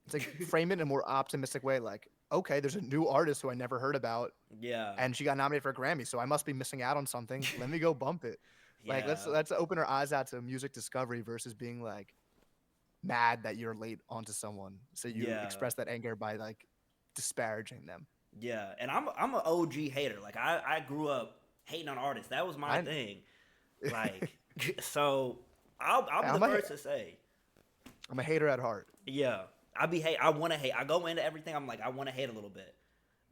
It's like like, frame it in a more optimistic way. Like, okay, there's a new artist who I never heard about, yeah, and she got nominated for a Grammy, so I must be missing out on something. Let me go bump it. Like, yeah, let's open our eyes out to music discovery versus being like mad that you're late onto someone. So you yeah. express that anger by like disparaging them. Yeah, and I'm an OG hater. Like I grew up hating on artists. That was my I thing. Like so I'll be the I'm a first to say, I'm a hater at heart. yeah. I want to hate. I go into everything I'm like I want to hate a little bit.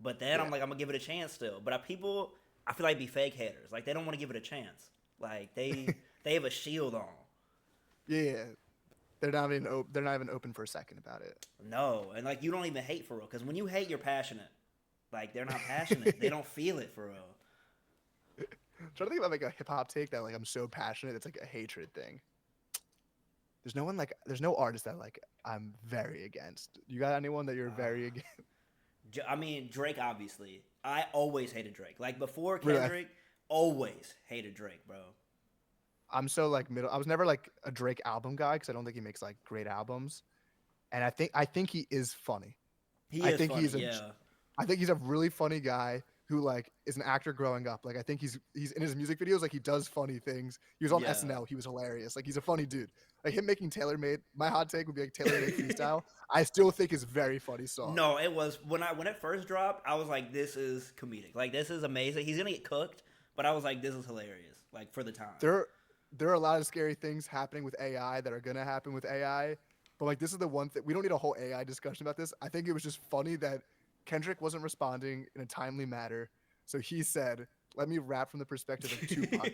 But then Yeah. I'm like I'm going to give it a chance still. But people I feel like be fake haters. Like they don't want to give it a chance. Like they have a shield on. Yeah. They're not even open for a second about it. No, and like you don't even hate for real cuz when you hate you're passionate. Like they're not passionate. They don't feel it for real. I'm trying to think about like a hip hop take that like I'm so passionate it's like a hatred thing. There's no artist that like I'm very against. You got anyone that you're very Uh, against? I mean, Drake, obviously. I always hated Drake. Like, before Really, Kendrick, always hated Drake, bro. I'm so like middle. I was never like a Drake album guy because I don't think he makes like great albums. And I think he is funny. He I is think funny, he's a yeah. I think he's a really funny guy who like is an actor growing up. Like I think he's in his music videos like he does funny things. He was on Yeah. SNL. He was hilarious. Like he's a funny dude. Like him making Tailor Made. My hot take would be like Tailor Made freestyle. I still think is a very funny song. No, it was when it first dropped, I was like, this is comedic. Like, this is amazing. He's gonna get cooked, but I was like, this is hilarious. Like, for the time. There are a lot of scary things happening with AI that are gonna happen with AI. But like this is the one thing we don't need a whole AI discussion about this. I think it was just funny that Kendrick wasn't responding in a timely manner. So he said, let me rap from the perspective of Tupac.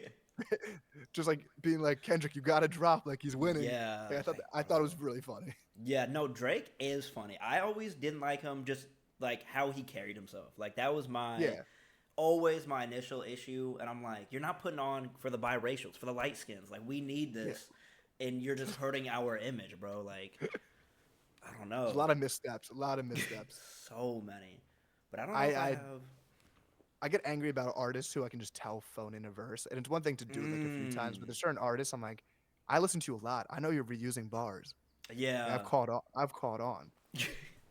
Just like being like, Kendrick, you gotta drop, like he's winning. Yeah, Like like, I thought it was really funny. yeah, no, Drake is funny. I always didn't like him just like how he carried himself. Like that was my Yeah. always my initial issue, and I'm like, you're not putting on for the biracials, for the light skins. Like we need Yeah. this, and you're just hurting our image, bro. Like I don't There's a know, lot of missteps. A lot of missteps. so many, but I don't know I, if I I have. I get angry about artists who I can just tell phone in a verse. And it's one thing to do it like a few times, but Mm, there's certain artists I'm like, I listen to you a lot. I know you're reusing bars. Like, yeah, I've caught on.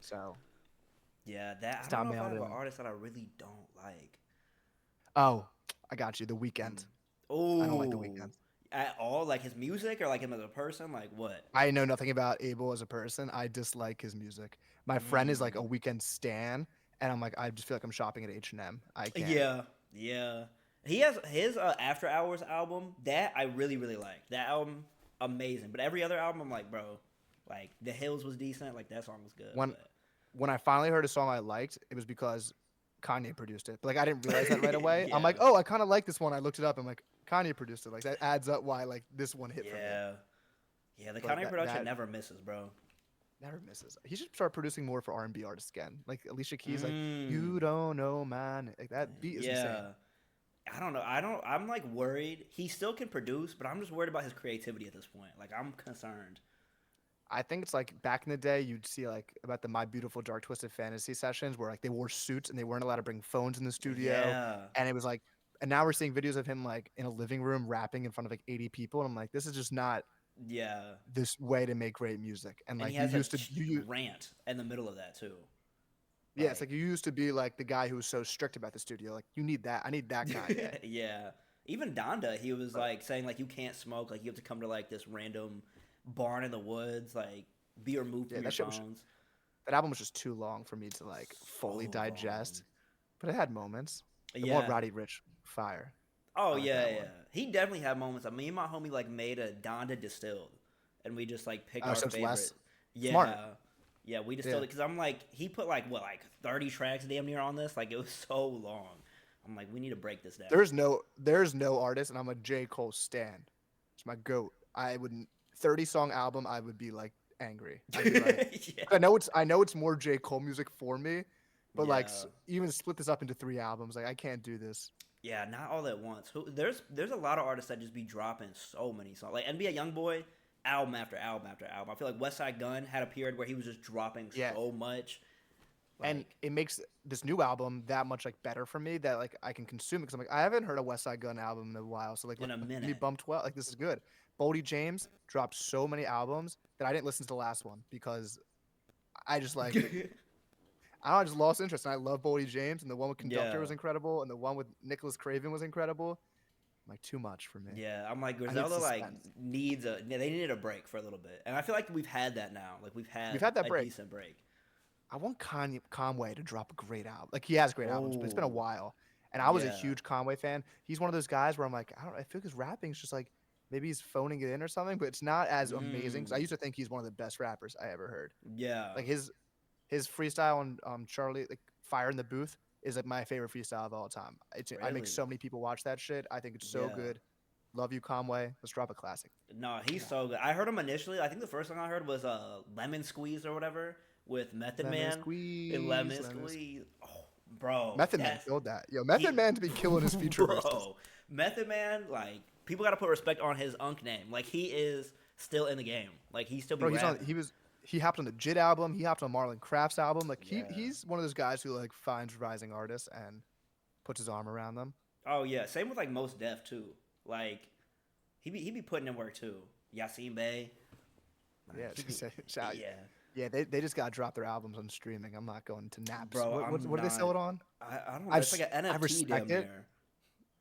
So yeah. That I don't stop know me if I all have an doing. artist that I really don't like. Oh, I got you. The Weekend. I don't like the Oh, Weekend. at all? Like his music or like him as a person? Like what? I know nothing about Abel as a person. I dislike his music. My friend is like a Mm. Weekend stan, and I'm like, I just feel like I'm shopping at H&M. I can't. Yeah, yeah. He has his After Hours album that I really really like. That album amazing. But every other album I'm like, bro, like The Hills was decent. Like that song was good. When But when I finally heard a song I liked, it was because Kanye produced it. But like I didn't realize that right away. I'm Yeah. like, oh, I kind of like this one. I looked it up. I'm like, Kanye produced it. Like that adds up why like this one hit for me. Yeah. Yeah, the But Kanye production that never misses, bro. never misses. He should start producing more for R&B artists again. Like Alicia Keys, like Mm. you don't know, man. Like that beat is insane. Yeah. I don't know. I'm like worried. He still can produce, but I'm just worried about his creativity at this point. Like I'm concerned. I think it's like back in the day, you'd see like about the My Beautiful Dark Twisted Fantasy sessions where like they wore suits and they weren't allowed to bring phones in the studio, Yeah. and it was like, and now we're seeing videos of him like in a living room rapping in front of like 80 people, and I'm like, this is just not Yeah. this way to make great music. And And he like you has a used to, rant in the middle of that too. yeah, it's like you used to be like the guy who was so strict about the studio. Like you need that. I need that Kanye. Yeah. Even Donda, he was like saying like you can't smoke, like you have to come to like this random barn in the woods, like be removed from Yeah, your that shit was phones. that album was just too long for me to like fully So digest, but it had moments. long. The one with Yeah. Roddy Rich, fire. Oh I like yeah, that yeah. one. He definitely had moments. I mean, me and my homie like made a Donda distilled, and we just like picked our So it's favorite. less Yeah, smart. yeah. We Yeah. distilled it because I'm like he put like what like 30 tracks damn near on this. Like it was so long. I'm like we need to break this down. There's no artist, and I'm a J. Cole stan. It's my goat. I wouldn't 30-song album. I would be like angry. I'd be like, Yeah, I know it's more J. Cole music for me, but like yeah, even split this up into 3 albums. Like I can't do this. yeah. Not all at once. There's a lot of artists that just be dropping so many songs. Like NBA YoungBoy, album after album after album. I feel like West Side Gun had a period where he was just dropping Yeah. so much. And Like, it makes this new album that much like better for me that like I can consume it because I'm like I haven't heard a West Side Gun album in a while, so like In a let me minute. bump 12. Like this is good. Boldy James dropped so many albums that I didn't listen to the last one because I just like I just lost interest. And I love Boldy James, and the one with Conductor Yeah. was incredible, and the one with Nicholas Craven was incredible. I'm like too much for me. Yeah, I'm like I need Griselda like suspense. needs a they needed a break for a little bit, and I feel like we've had that now. Like we've had that a break. decent break. I want Conway to drop a great album. Like he has great albums, but it's been a Oh, while. And I was a yeah. huge Conway fan. He's one of those guys where I'm like, I feel like his rapping's just like maybe he's phoning it in or something, but it's not as amazing. 'Cause I Mm, used to think he's one of the best rappers I ever heard. yeah, Like his freestyle on Charlie like Fire in the Booth is like my favorite freestyle of all time. I make really. so many people watch that shit. I think it's so Yeah. good. Love you, Conway. Let's drop a classic. No, he's so good. I heard him initially. I think the first song I heard was Lemon Squeeze or whatever with Method Lemon Man. squeeze. And Lemon lemon Squeeze. Oh, bro. Method Man that's- killed that. Yo, Method Man to be killing his feature verses. Bro, Method Man, like people gotta put respect on his Unk name. Like he is still in the game. Like he still be Bro, rapping. he hopped on the Jid album. He hopped on Marlon Craft's album. Like Yeah. he's one of those guys who like finds rising artists and puts his arm around them. Oh yeah, same with like Most Def too. Like he be putting in work too. Yasin Bey. Yeah, He be- shout. yeah. Yeah, they just got to drop their albums on streaming. I'm not going to Naps. Bro, What do they sell it on? I don't know. I've It's like an s- I NFT damn respect it. near.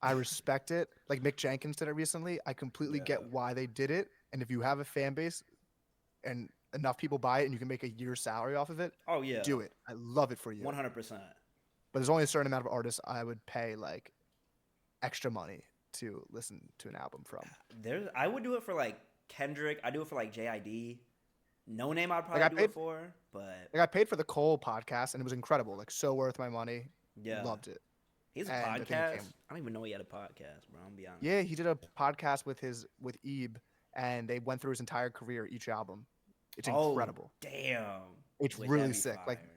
I respect it. Like Mick Jenkins did it recently. I completely Yeah. get why they did it. And if you have a fan base and enough people buy it and you can make a year's salary off of it, Oh yeah. do it. I love it for you. 100%. But there's only a certain amount of artists I would pay like extra money to listen to an album from. I would do it for like Kendrick. I do it for like JID. No Name I'd probably I do paid- it for, but Like I paid for the Cole podcast and it was incredible. Like so worth my money. yeah. Loved it. He's a and I think it podcast. came- I don't even know he had a podcast, bro. I'm gonna be honest. Yeah, he did a podcast with Ebe and they went through his entire career, each album. It's incredible. Damn. It's Wait, really that'd be sick. Like fire.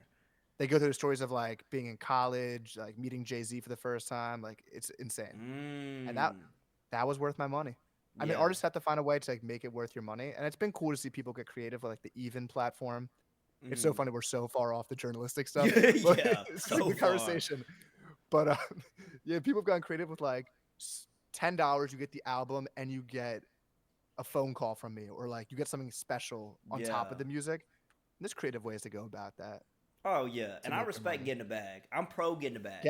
they go through the stories of like being in college, like meeting Jay-Z for the first time. Like it's insane. And that was worth my money. I mean, Yeah. artists have to find a way to like make it worth your money, and it's been cool to see people get creative with like the Even platform. It's so Mm. funny we're so far off the journalistic stuff. but Yeah, it's so a good far. conversation. But yeah, people have gotten creative with like $10. You get the album and you get a phone call from me, or like you get something special on top of Yeah. the music. There's creative ways to go about that. Oh yeah, and I make the respect money. getting a bag. I'm pro getting a bag.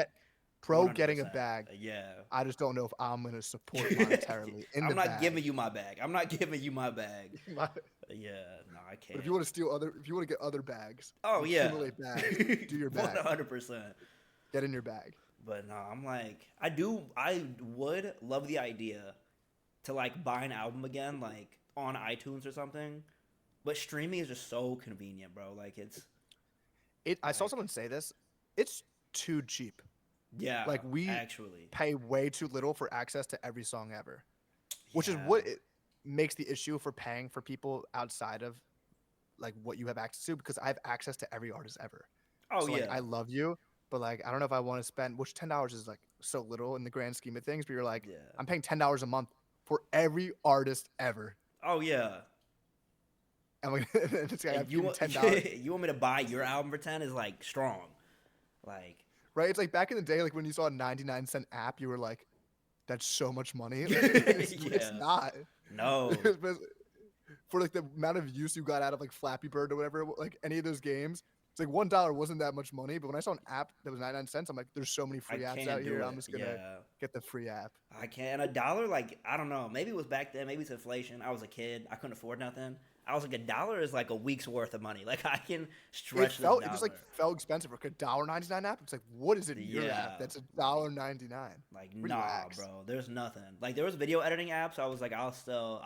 Getting a 100%. bag. Yeah. I just don't know if I'm gonna support monetarily. I'm not giving you my bag. I'm not giving you my bag. But Yeah, no, I can't. if you want to steal if you want to get other bags, Oh yeah. accumulate bags, do your bag. 100%. Get in your bag. But no, I'm like, I would love the idea to like buy an album again, like on iTunes or something. But streaming is just so convenient, bro. Like it's I saw Like- someone say this. It's too cheap. Yeah, Like we actually. pay way too little for access to every song ever, which is Yeah. what it makes the issue for paying for people outside of like what you have access to, because I have access to every artist ever. Oh So like yeah. I love you, but like I don't know if I want to spend, which $10 is like so little in the grand scheme of things, but you're like, Yeah. I'm paying $10 a month for every artist ever. Oh yeah. And like this guy I And have to give him $10. you want me to buy your album for 10 is like strong. Like Right? It's like back in the day, like when you saw a 99-cent app, you were like, that's so much money. It's yeah. not. No. For like the amount of use you got out of like Flappy Bird or whatever, like any of those games, it's like $1 wasn't that much money. But when I saw an app that was 99 cents, I'm like, there's so many I free apps can't out do here. I'm it. just gonna Yeah. get the free app. I can't. A dollar, like, I don't know. Maybe it was back then. Maybe it's inflation. I was a kid. I couldn't afford nothing. I was like, a dollar is like a week's worth of money. Like, I can stretch this It just like dollar. felt expensive. Like $1.99 app. It's like, what is it in your Yeah. app that's $1.99? Like, nah, Relax. bro. There's nothing. Like, there was video editing apps. I was like, I'll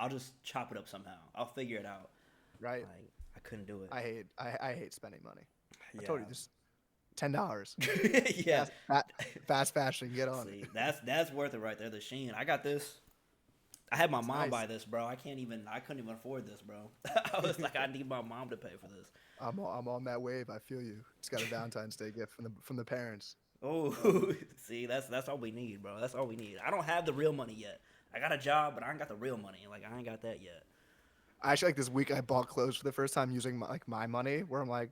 just chop it up somehow. I'll figure it out. Right? Like, I couldn't do it. I hate spending money. Yeah. I told you this. $10. yeah. Fast fashion. Get on See, it. that's worth it right there. The Sheen. I got this. I had my mom nice. buy this, bro. I couldn't even afford this, bro. I was like, I need my mom to pay for this. I'm on that wave. I feel you. Just got a Valentine's Day gift from the parents. Oh, see, that's all we need, bro. That's all we need. I don't have the real money yet. I got a job, but I ain't got the real money. Like, I ain't got that yet. Actually, like this week, I bought clothes for the first time using my money. Where I'm like,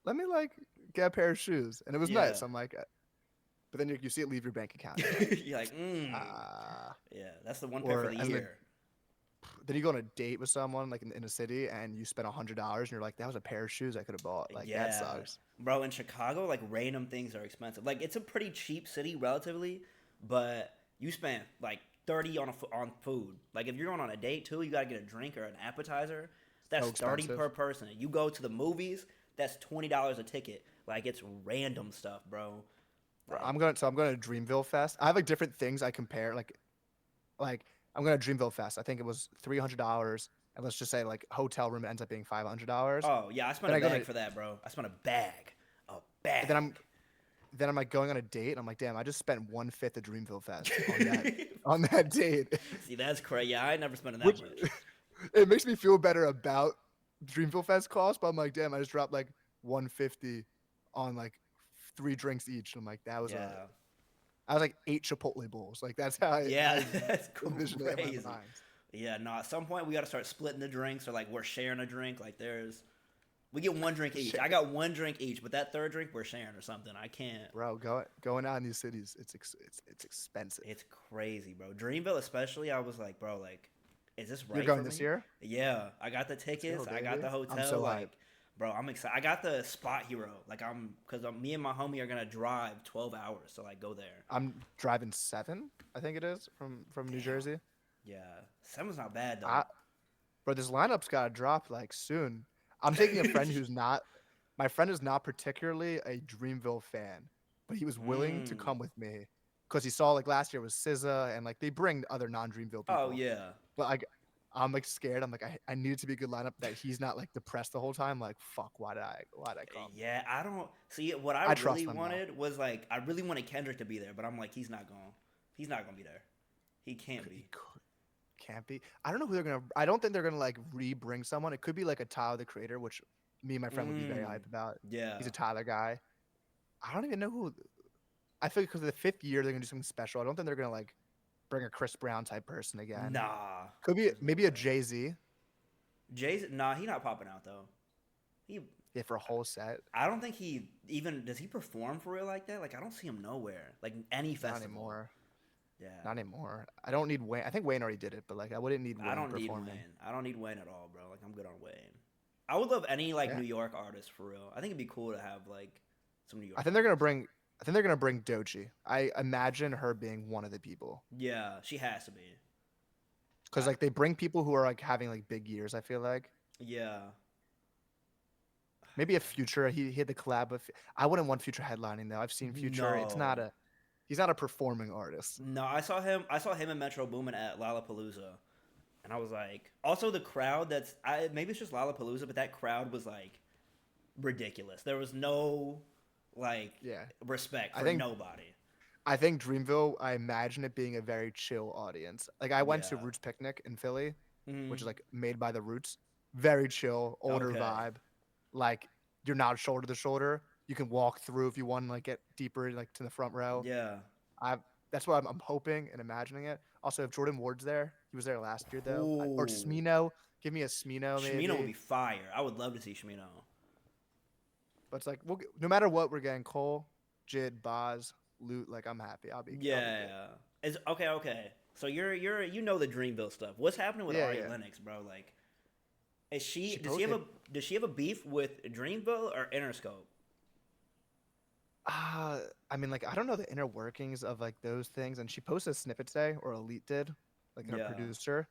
let me like get a pair of shoes, and it was Yeah. nice. I'm like, but then you see it leave your bank account. You're like, yeah, that's the one pair for the year. Then you go on a date with someone like in a city, and you spend $100, and you're like, that was a pair of shoes I could have bought. Like that sucks. Bro, in Chicago, like random things are expensive. Like it's a pretty cheap city relatively, but you spend like 30 on food. Like if you're going on a date too, you gotta get a drink or an appetizer. That's So 30 expensive. per person. You go to the movies, that's $20 a ticket. Like it's random stuff, bro. Like, I'm going to Dreamville Fest. I have like different things I compare. Like I'm going to Dreamville Fest. I think it was $300, and let's just say like hotel room ends up being $500. oh yeah, I spent a bag for that, bro. I spent a bag. A bag. Then I'm like going on a date, and I'm like, damn, I just spent 1/5 of Dreamville Fest on that date. See, that's crazy. Yeah, I ain't never spent that Which- much. It makes me feel better about Dreamville Fest cost, but I'm like, damn, I just dropped like 150 on like 3 drinks each. I'm like, that was Yeah. I was like 8 Chipotle bowls. Like that's how Yeah, I that's envision it in crazy. my mind. Yeah, no, at some point we got to start splitting the drinks or like we're sharing a drink. Like we get one drink each. I got one drink each, but that third drink we're sharing or something. I can't. Bro, going out in these cities, it's expensive. It's crazy, bro. Dreamville especially, I was like, bro, like, is this right? You're going for this me? year? Yeah, I got the tickets. Go, I got baby. the hotel. I'm so like, hyped. bro, I'm excited. I got the spot hero. Like, because me and my homie are gonna drive 12 hours to like go there. I'm driving 7, I think it is, from New Jersey. Yeah, 7's not bad though. Bro, this lineup's gotta drop like soon. I'm taking a friend who's not. My friend is not particularly a Dreamville fan, but he was willing to come with me because he saw like last year was SZA, and like they bring other non-Dreamville people. Oh yeah. But like, I'm like scared. I'm like, I need it to be a good lineup that he's not like depressed the whole time. Like, fuck, why did I come? Yeah, I don't see what I trust really them, wanted was like I really wanted Kendrick to be there, but I'm like he's not gonna be there. He can't be. Can't be. I don't know who they're gonna. I don't think they're gonna like re-bring someone. It could be like a Tyler the Creator, which me and my friend would be very hyped about. Yeah, he's a Tyler guy. I don't even know who. I think because of the 5th year they're gonna do something special. I don't think they're gonna like bring a Chris Brown type person again. Nah, could be maybe a Jay-Z. Jay-Z, nah, he not popping out though. Yeah, for a whole set. I don't think he even does. He perform for real like that? Like I don't see him nowhere. Like any festival. Not anymore. Yeah. Not anymore. I don't need Wayne. I think Wayne already did it, but like I wouldn't need Wayne performing. I don't need Wayne at all, bro. Like I'm good on Wayne. I would love any like New York artist for real. I think it'd be cool to have like some New York. I think they're gonna bring Doechii. I imagine her being one of the people. Yeah, she has to be. Cause like they bring people who are like having like big years. I feel like. Yeah. Maybe a Future. He had the collab with. I wouldn't want Future headlining though. I've seen Future. No. It's not a. He's not a performing artist. No, I saw him and Metro Boomin at Lollapalooza, and I was like, also the crowd maybe it's just Lollapalooza, but that crowd was like ridiculous. There was no like Yeah. respect I for think nobody. I think Dreamville, I imagine it being a very chill audience. Like I went to Yeah. Roots Picnic in Philly, which is Hmm. like made by the Roots. Very chill, older Okay. vibe. Like you're not shoulder to shoulder. You can walk through if you want to like get deeper like to the front row. Yeah. I That's what I'm hoping and imagining it. Also, if Jordan Ward's there, he was there last year though. Or Ooh. Smino, give me a Smino Shmino would maybe. be fire. I would love to see Shmino. But it's like no matter what we're getting, Cole, Jid, Boz, Loot. Like I'm happy. I'll be good. Yeah. Is okay, okay. So you're you know the Dreamville stuff. What's happening with Yeah, Ari yeah. Lennox, bro? Like, is she She does she have posted. a does she have a beef with Dreamville or Interscope? I mean, like I don't know the inner workings of like those things. And she posted a snippet today, or Elite did, like her Yeah. producer.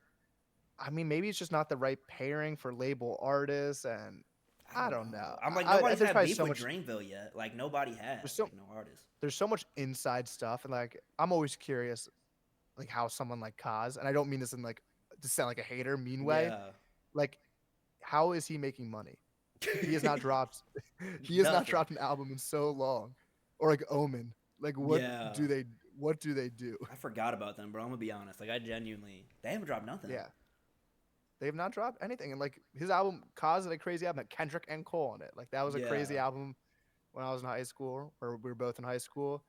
I mean, maybe it's just not the right pairing for label artists, and I I don't don't know. know. I'm like nobody's There's had probably beef so with much. Dreamville yet. Like nobody has. There's so Like no artist. there's so much inside stuff, and like I'm always curious, like how someone like Kaz, and I don't mean this in like to sound like a hater, mean way. Yeah. Like, how is he making money? He has not dropped. He has not Nothing. dropped an album in so long, or like Omen. Like, Yeah. What do they do? I forgot about them, bro. I'm gonna be honest. Like I genuinely they haven't dropped nothing. Yeah, they have not dropped anything. And like his album, Cause is a crazy album. Had Kendrick and Cole on it. Like that was a Yeah. crazy album when I was in high school, or we were both in high school.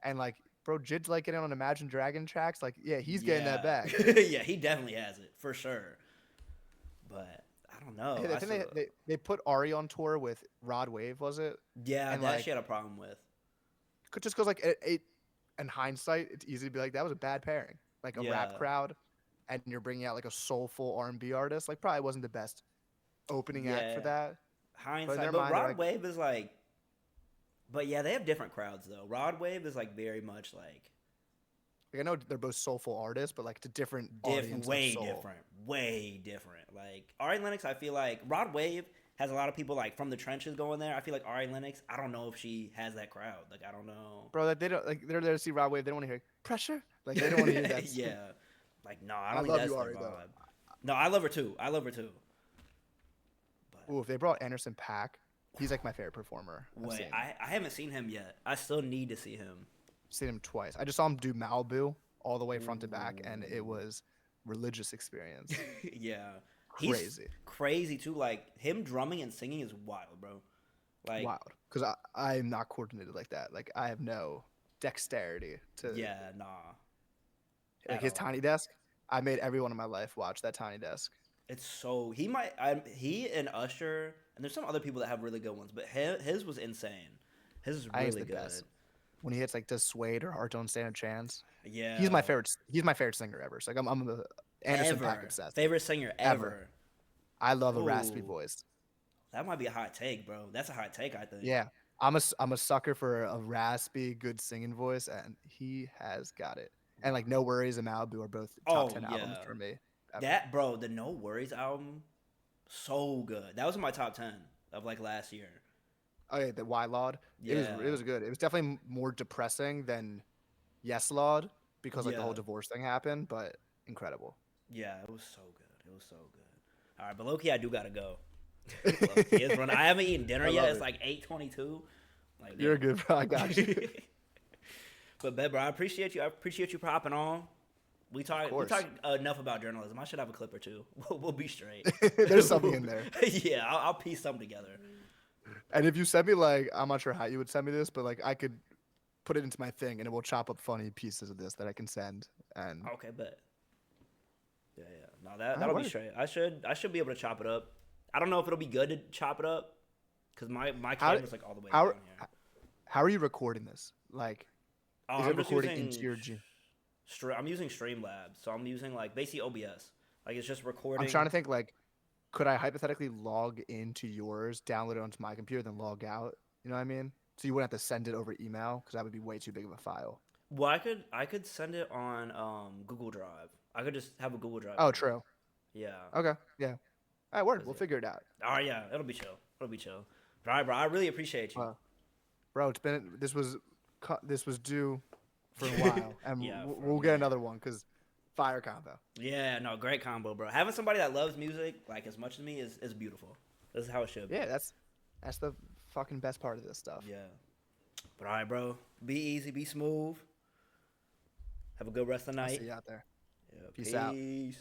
And like, bro, Jid's like getting on Imagine Dragon tracks. Like, yeah, he's getting that Yeah. bag. Yeah, he definitely has it for sure. But I don't know. Hey, I think they put Ari on tour with Rod Wave, was it? Yeah, And that like, she had a problem with. just because like in hindsight, it's easy to be like that was a bad pairing. Like a rap Yeah. crowd, and you're bringing out like a soulful R&B artist. Like probably wasn't the best opening act for Yeah. that. But in Hindsight. their But mind, they're Rod like, Wave is like but yeah, they have different crowds though. Rod Wave is like very much like I know they're both soulful artists, but like to different different, audience of way soul. different, way different. Like Ari Lennox, I feel like Rod Wave has a lot of people like from the trenches going there. I feel like Ari Lennox, I don't know if she has that crowd. Like I don't know. Bro, like they don't like they're there to see Rod Wave. They don't want to hear pressure. Like they don't want to hear that. Yeah, like no, I I don't think love that's you, their Ari, vibe. though. No, I love her too. I love her too. But Ooh, if they brought Anderson Paak, he's like my favorite performer. wait, I haven't seen him yet. I still need to see him. Seen him twice. I just saw him do Malibu all the way front to back, and it was religious experience. Yeah, he's Crazy, crazy too. Like him drumming and singing is wild, bro. Like wild. Because I'm not coordinated like that. Like I have no dexterity to. yeah, nah. Like At his all. tiny desk. I made everyone in my life watch that tiny desk. It's so he and Usher and there's some other people that have really good ones, but his was insane. His is I think it's really the good. best. When he hits like "Does Suede" or "Heart Don't Stand a Chance," Yeah, he's my favorite. He's my favorite singer ever. So like I'm the Anderson ever Paak obsessed. favorite singer ever. I love a raspy Ooh. voice. That might be a hot take, bro. That's a hot take, I think. Yeah, I'm a sucker for a raspy, good singing voice, and he has got it. And like No Worries and Malibu are both top Oh 10 albums yeah, for me. Ever. that bro, the No Worries album, so good. That was in my top 10 of like last year. Oh yeah, the Why Laud. Yeah, It was good. It was definitely more depressing than Yes Laud because like the yeah, whole divorce thing happened, but incredible. yeah. It was so good. It was so good. All right, but low-key, I do gotta go. Low-key, it's running. I haven't eaten dinner I yet. love It's it. like 8:22. Like You're damn. good, bro. I got you. But Ben, bro, I appreciate you. I appreciate you for hopping on. We course. talk enough about journalism. I should have a clip or two. We'll be straight. There's something in there. Yeah, I'll piece something together. And if you send me like, I'm not sure how you would send me this, but like I could put it into my thing and it will chop up funny pieces of this that I can send. And Okay, bet. Yeah, yeah. No, that'll be work. straight. I should be able to chop it up. I don't know if it'll be good to chop it up because my How- camera's like all the way how down here. how are you recording this? Like, Oh, is I'm it just recording using into your G? I'm using Streamlabs, so I'm using like basically OBS. Like it's just recording. I'm trying to think like, could I hypothetically log into yours, download it onto my computer, then log out? You know what I mean? So you wouldn't have to send it over email because that would be way too big of a file. Well, I could send it on Google Drive. I could just have a Google Drive. Oh, account. true. Yeah. Okay, yeah. All right, word. That's We'll it. figure it out. All right, yeah. It'll be chill. It'll be chill. All right, bro. I really appreciate you. Bro, it's been this was due for a while, and Yeah, for a we'll get minute. another one because fire combo. Yeah, no, great combo, bro. Having somebody that loves music like as much as me is beautiful. This is how it should be. Yeah, that's the fucking best part of this stuff. Yeah. But all right, bro. Be easy, be smooth. Have a good rest of the I'll night. see you out there. Yeah, Peace out. peace.